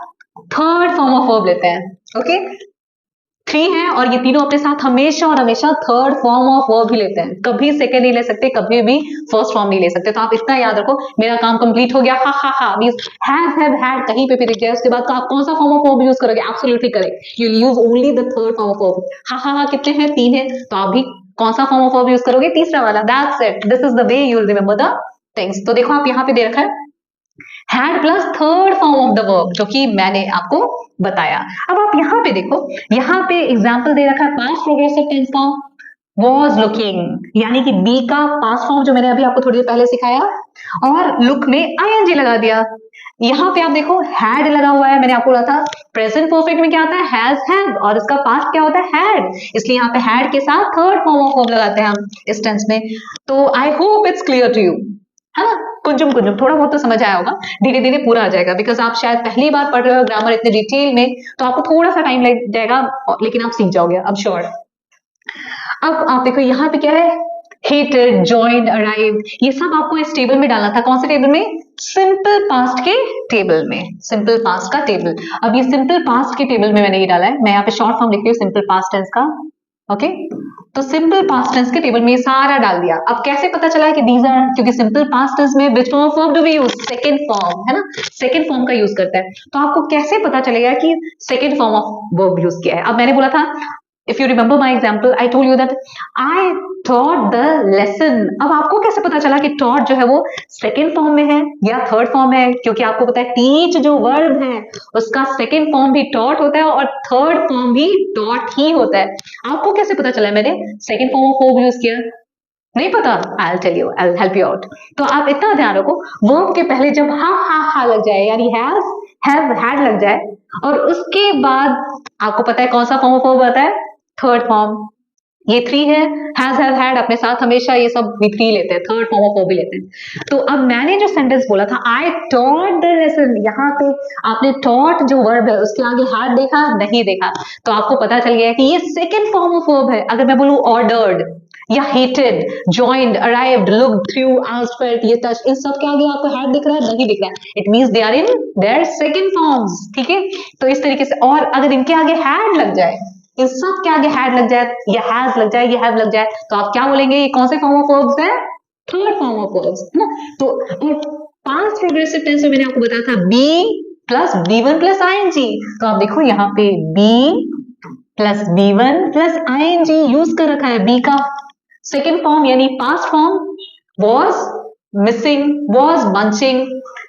थर्ड फॉर्म ऑफ वर्ब लेते हैं, ओके 3 है और ये तीनों अपने साथ हमेशा और हमेशा थर्ड फॉर्म ऑफ वर्ब ही लेते हैं, कभी सेकंड नहीं ले सकते, कभी भी फर्स्ट फॉर्म नहीं ले सकते। तो आप इतना याद रखो, मेरा काम कंप्लीट हो गया, हा हा हा मींस हैज हैव हैड कहीं पे भी दिख जाए उसके बाद तो आप कौन सा फॉर्म ऑफ वर्ब यूज करोगे? Absolutely correct, you use only the third form of verb. हा हा हा कितने हैं? 3 है, तो आप भी कौन सा फॉर्म ऑफ वर्ब यूज करोगे? तीसरा वाला। That's it, this is the way you will remember the things. तो देखो आप यहाँ पे दे रखा है had plus third form of the verb, जो कि मैंने आपको बताया। अब आप यहाँ पे देखो, यहाँ पे एग्जाम्पल दे रखा है पास्ट प्रोग्रेसिव टेंस का, वॉज लुकिंग, यानी कि बी का पास्ट फॉर्म जो मैंने अभी आपको थोड़ी देर पहले सिखाया, और लुक में आईएनजी लगा दिया। यहाँ पे आप देखो हैड लगा हुआ है, मैंने आपको बोला था प्रेजेंट परफेक्ट में क्या आता है? हैज हैव, और इसका पास्ट क्या होता है? हैड, इसलिए यहाँ पे हैड के साथ थर्ड फॉर्म ऑफ वर्ब लगाते हैं हम इस टेंस में। तो I hope it's clear to you, है ना, कुंजुम कुंजुम थोड़ा बहुत तो समझ आया होगा, धीरे धीरे पूरा आ जाएगा, बिकॉज आप शायद पहली बार पढ़ रहे हो ग्रामर इतने डिटेल में, तो आपको थोड़ा सा टाइम लग जाएगा, लेकिन आप सीख जाओगे अब श्योर। अब आप देखो यहाँ पे क्या है? hated, joined, arrived, ये सब आपको इस टेबल में डालना था। कौन से टेबल में? सिंपल पास्ट के टेबल में, सिंपल पास्ट का टेबल। अब ये सिंपल पास्ट के टेबल में मैंने ये डाला है, मैं यहाँ पे शॉर्ट फॉर्म लिख रही हूँ सिंपल पास्ट टेंस का, ओके तो सिंपल पास्ट टेंस के टेबल में ये सारा डाल दिया। अब कैसे पता चला है कि दीज आर, क्योंकि सिंपल पास्ट टेंस में which form of verb do we use? Second form, है ना, सेकंड फॉर्म का यूज करता है। तो आपको कैसे पता चलेगा कि second form of verb use किया है? अब मैंने बोला था, if you remember my example, I told you that I taught the lesson। अब आपको कैसे पता चला कि taught जो है वो सेकेंड फॉर्म में है या थर्ड फॉर्म है? क्योंकि आपको पता है teach जो वर्ब है उसका सेकेंड फॉर्म भी taught होता है और थर्ड फॉर्म भी taught ही होता है। आपको कैसे पता चला मैंने second form of verb use किया? नहीं पता? I'll tell you, I'll help you out। तो आप इतना ध्यान रखो, वर्ब के पहले जब हा लग जाए, यानी हैज हैव हैड लग जाए, और उसके बाद आपको पता है कौन सा फॉर्म ऑफ वर्ब आता है? Third form. ये 3 है, हैज हैव हैड अपने साथ हमेशा ये सब भी 3 लेते हैं, थर्ड फॉर्म ऑफ वर्ब भी लेते हैं। तो अब मैंने जो सेंटेंस बोला था आई टॉट द लेसन, यहाँ पे आपने टॉट जो वर्ब है उसके आगे हैड देखा? नहीं देखा, तो आपको पता चल गया कि ये सेकेंड फॉर्म ऑफ वर्ब है। अगर मैं बोलूं ऑर्डर्ड या hated, joined, arrived, looked, through, asked, felt, ये touched, इन सब के आगे आपको हैड दिख रहा है? नहीं दिख रहा है, it means they are in their second forms, ठीक है। तो इस तरीके से, और अगर इनके आगे हैड लग जाए, इन सब के आगे हैड लग जाए या हैज लग जाए या हैव लग जाए, तो आप क्या बोलेंगे? ये कौन से फॉर्म ऑफ वर्ब्स है? थर्ड फॉर्म ऑफ वर्ब्स, है ना। तो पास्ट प्रोग्रेसिव टेंस में मैंने आपको बताया था B plus B one plus ING, तो आप देखो यहाँ पे B plus B one plus ING use कर रखा है। बी का सेकेंड फॉर्म यानी past form was missing, was munching,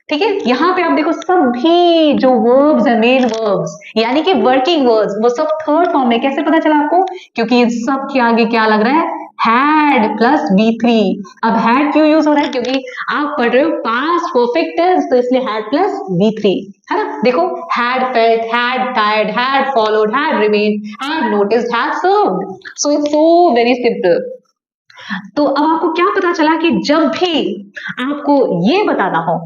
ठीक है। यहाँ पे आप देखो सभी जो वर्ब्स है, मेन वर्ब्स यानी कि वर्किंग वर्ब्स, वो सब थर्ड फॉर्म में। कैसे पता चला आपको? क्योंकि इन सब के आगे क्या लग रहा है? Had plus V3। अब हैड क्यों यूज हो रहा है? क्योंकि आप पढ़ रहे हो पास्ट परफेक्ट टेंस, तो इसलिए हैड प्लस V3, है ना। देखो had felt, had tired, had followed, had remained, had noticed, had served, so it's so very simple. तो अब आपको क्या पता चला कि जब भी आपको ये बताना हो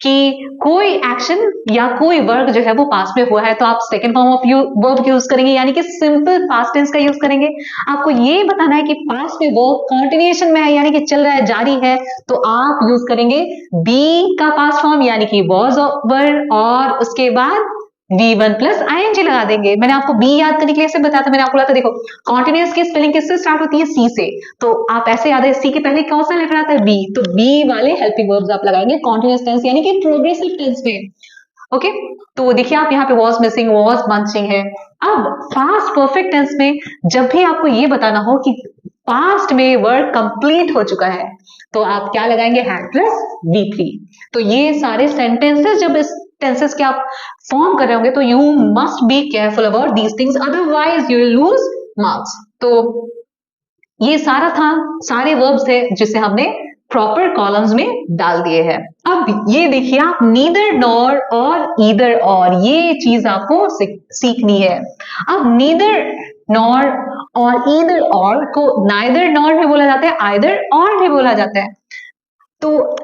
कि कोई एक्शन या कोई वर्क जो है वो पास्ट में हुआ है तो आप second form of verb use करेंगे, यानी कि सिंपल पास्ट टेंस का यूज करेंगे। आपको ये बताना है कि पास्ट में वर्ब कंटिन्यूएशन में है, यानी कि चल रहा है, जारी है, तो आप यूज करेंगे बी का पास्ट फॉर्म यानी कि वॉज वर, और उसके बाद V1 प्लस ING लगा देंगे। मैंने आपको बी याद करने के लिए बताया था, मैंने आपको बोला था देखो कॉन्टिन्यूअस की स्पेलिंग किससे स्टार्ट होती है, सी से, तो आप ऐसे याद है सी के पहले कौन सा लेटर आता है, बी, तो बी वाले हेल्पिंग वर्ब्स आप लगाएंगे कॉन्टिन्यूअस टेंस यानी कि प्रोग्रेसिव टेंस में। ओके, तो देखिए आप यहाँ पे वॉज मिसिंग, वॉज मंचिंग है। अब पास्ट परफेक्ट टेंस में जब भी आपको ये बताना हो कि पास्ट में वर्क कंप्लीट हो चुका है तो आप क्या लगाएंगे, हैड प्लस V3। तो ये सारे सेंटेंसेस जब इस टेंसेस के आप फॉर्म कर रहे होंगे तो you must be careful about these things, otherwise you will lose marks. तो ये सारा था, सारे वर्ब्स थे जिसे हमने प्रॉपर कॉलम्स में डाल दिए हैं। अब ये देखिए आप नीदर नॉर और ईदर और, ये चीज आपको सीखनी है। अब नीदर नॉर और ईदर और को नाइदर नॉर भी बोला जाता है, आइदर और भी बोला जाता है। तो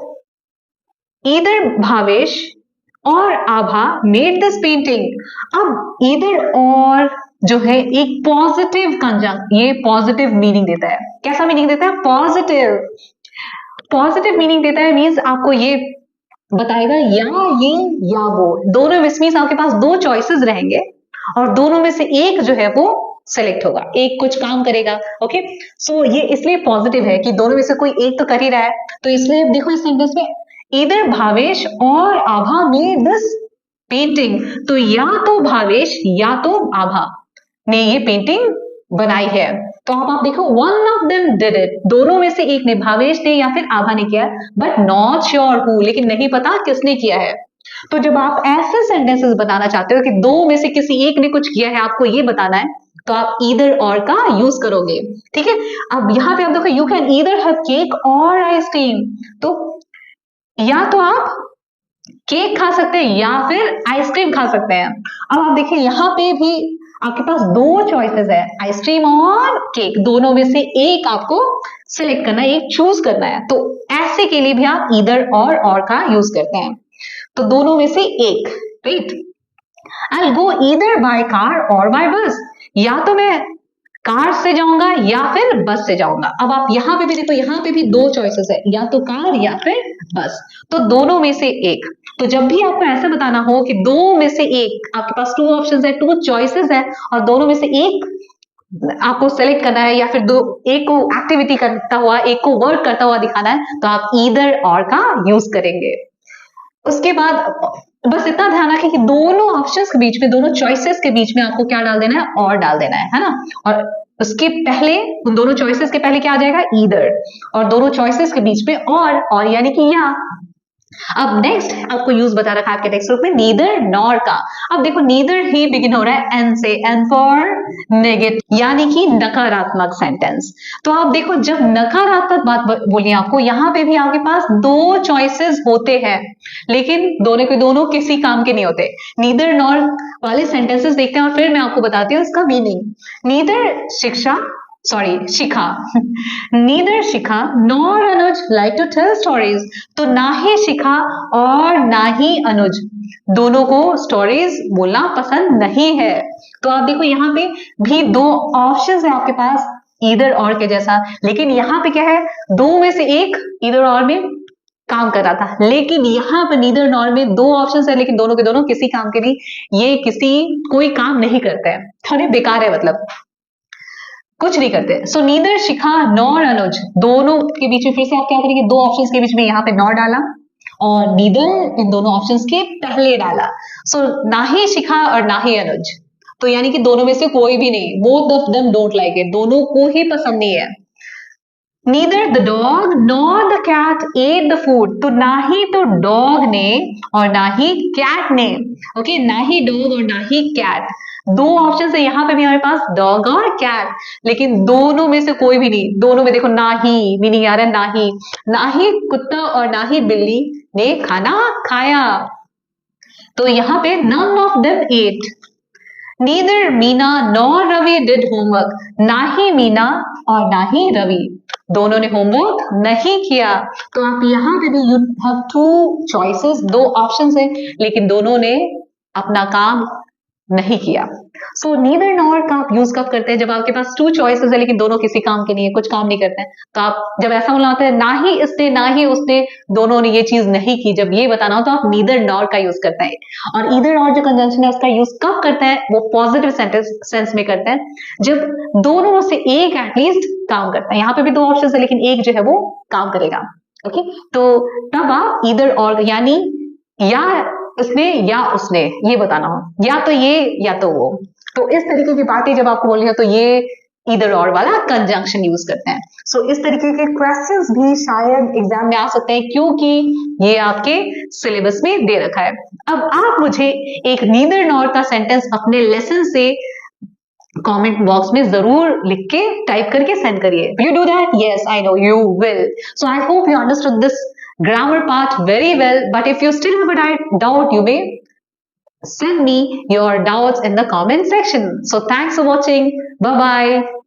ईदर भावेश और आभा मेड दिस पेंटिंग। अब ईदर और जो है एक पॉजिटिव कंजंक्ट, ये पॉजिटिव मीनिंग देता है। कैसा मीनिंग देता है, पॉजिटिव। पॉजिटिव मीनिंग देता है मीन्स आपको ये बताएगा या ये या वो, दोनों में मीन्स आपके पास दो चॉइसेस रहेंगे और दोनों में से एक जो है वो सेलेक्ट होगा, एक कुछ काम करेगा। ओके, सो ये इसलिए पॉजिटिव है कि दोनों में से कोई एक तो कर ही रहा है। तो इसलिए देखो इस सेंटेंस में इधर भावेश और आभा मेड दिस पेंटिंग, तो या तो भावेश या तो आभा ने ये पेंटिंग बनाई है। तो आप देखो one of them did it, दोनों में से एक ने, भावेश ने या फिर आभा ने किया, बट नॉट श्योर हु, लेकिन नहीं पता किसने किया है। तो जब आप ऐसे सेंटेंसेस बताना चाहते हो कि दो में से किसी एक ने कुछ किया है, आपको ये बताना है, तो आप ईदर और का यूज करोगे। ठीक है, अब यहाँ पे आप देखो you can either have cake और आइसक्रीम, तो या तो आप केक खा सकते हैं या फिर आइसक्रीम खा सकते हैं। अब आप देखिए यहाँ पे भी आपके पास दो चॉइसेस है, आइसक्रीम और केक, दोनों में से एक आपको सिलेक्ट करना है, एक चूज करना है। तो ऐसे के लिए भी आप ईदर और का यूज करते हैं, तो दोनों में से एक, right. I will go either by car और बाय बस, या तो मैं कार से जाऊंगा या फिर बस से जाऊंगा। अब आप यहाँ पे भी देखो, यहाँ पे भी दो चॉइसेस है, या तो कार या फिर बस, तो दोनों में से एक। तो जब भी आपको ऐसा बताना हो कि दो में से एक, आपके पास टू ऑप्शंस है, टू चॉइसेस है, और दोनों में से एक आपको सेलेक्ट करना है या फिर दो, एक को एक्टिविटी करता हुआ, एक को वर्क करता हुआ दिखाना है, तो आप ईदर और का यूज करेंगे। उसके बाद बस इतना ध्यान रखें कि दोनों ऑप्शंस के बीच में, दोनों चॉइसेस के बीच में आपको क्या डाल देना है, और डाल देना है ना। और उसके पहले, उन दोनों चॉइसेस के पहले क्या आ जाएगा, ईदर, और दोनों चॉइसेस के बीच में और यानी कि या। अब नेक्स्ट आपको यूज बता रखा है आपके टेक्स्ट बुक में नीदर नॉर का। अब देखो नीदर ही बिगिन हो रहा है एन से, एन फॉर नेगेटिव, यानी कि नकारात्मक सेंटेंस। तो आप देखो जब नकारात्मक बात बोलिए आपको, यहाँ पे भी आपके पास दो चॉइसेस होते हैं, लेकिन दोनों के दोनों किसी काम के नहीं होते। नीदर नॉर वाले सेंटेंसेस देखते हैं और फिर मैं आपको बताती हूँ इसका meaning. Neither Shikha neither Shikha nor Anuj like to tell stories, तो ना ही शिखा और ना ही अनुज दोनों को स्टोरीज बोलना पसंद नहीं है। तो आप देखो यहाँ पे भी दो ऑप्शंस है आपके पास ईदर और के जैसा, लेकिन यहाँ पे क्या है, दो में से एक ईदर और में काम कर रहा था, लेकिन यहाँ पर नीदर नॉर में दो ऑप्शंस है लेकिन दोनों के दोनों किसी काम के नहीं, ये कोई काम नहीं करते हैं, थोड़े बेकार है, मतलब कुछ नहीं करते। सो नीदर शिखा नॉर अनुज, दोनों के बीच में फिर से आप क्या करेंगे, दो ऑप्शंस के बीच में यहाँ पे नॉर डाला और नीदर इन दोनों ऑप्शंस के पहले डाला। सो ना ही शिखा और ना ही अनुज, तो यानी कि दोनों में से कोई भी नहीं, both of them don't like it, दोनों को ही पसंद नहीं है। Neither the dog nor the cat ate the food, तो ना ही तो डॉग ने और ना ही कैट ने, ओके, ना ही डॉग और ना ही कैट, दो ऑप्शन है यहाँ पे भी हमारे पास डॉग और कैट, लेकिन दोनों में से कोई भी नहीं। दोनों में देखो ना ही मीनिंग आ रहा है, ना ही कुत्ता और ना ही बिल्ली ने खाना खाया, तो यहाँ पे none of them ate। Neither Meena nor Ravi did homework, ना ही मीना और ना ही रवि दोनों ने होमवर्क नहीं किया। तो आप यहाँ पे भी यू हैव टू चॉइसेस, दो ऑप्शंस हैं, लेकिन दोनों ने अपना काम नहीं किया। सो नीदर नॉर का आप यूज कब करते हैं? जब आपके पास टू चॉइसेस है लेकिन दोनों किसी काम के नहीं है, कुछ काम नहीं करते हैं, तो आप जब ऐसा बोलना होता है ना ही इसने ना ही उसने, दोनों ने ये चीज नहीं की, जब ये बताना हो तो आप नीदर नॉर का यूज करते हैं। और ईदर और जो कंजंक्शन है उसका यूज कब करते हैं? वो पॉजिटिव सेंस में करते हैं, जब दोनों में से एक एटलीस्ट काम करता है। यहाँ पे भी दो ऑप्शन है लेकिन एक जो है वो काम करेगा। ओके, तो तब आप ईदर और यानी या इसने या उसने ये बताना हो, या तो ये या तो वो। तो इस तरीके की बातें जब आपको बोलनी हो तो ये ईदर और वाला कंजंक्शन यूज करते हैं। सो इस तरीके के क्वेश्चंस भी शायद एग्जाम में आ सकते हैं क्योंकि ये आपके सिलेबस में दे रखा है। अब आप मुझे एक नीदर नॉर का सेंटेंस अपने लेसन से कमेंट बॉक्स में जरूर लिख के टाइप करके सेंड करिए। You do that? Yes, I know you will. So I hope you understood this grammar part very well, but if you still have a doubt, you may send me your doubts in the comment section. So thanks for watching. Bye bye.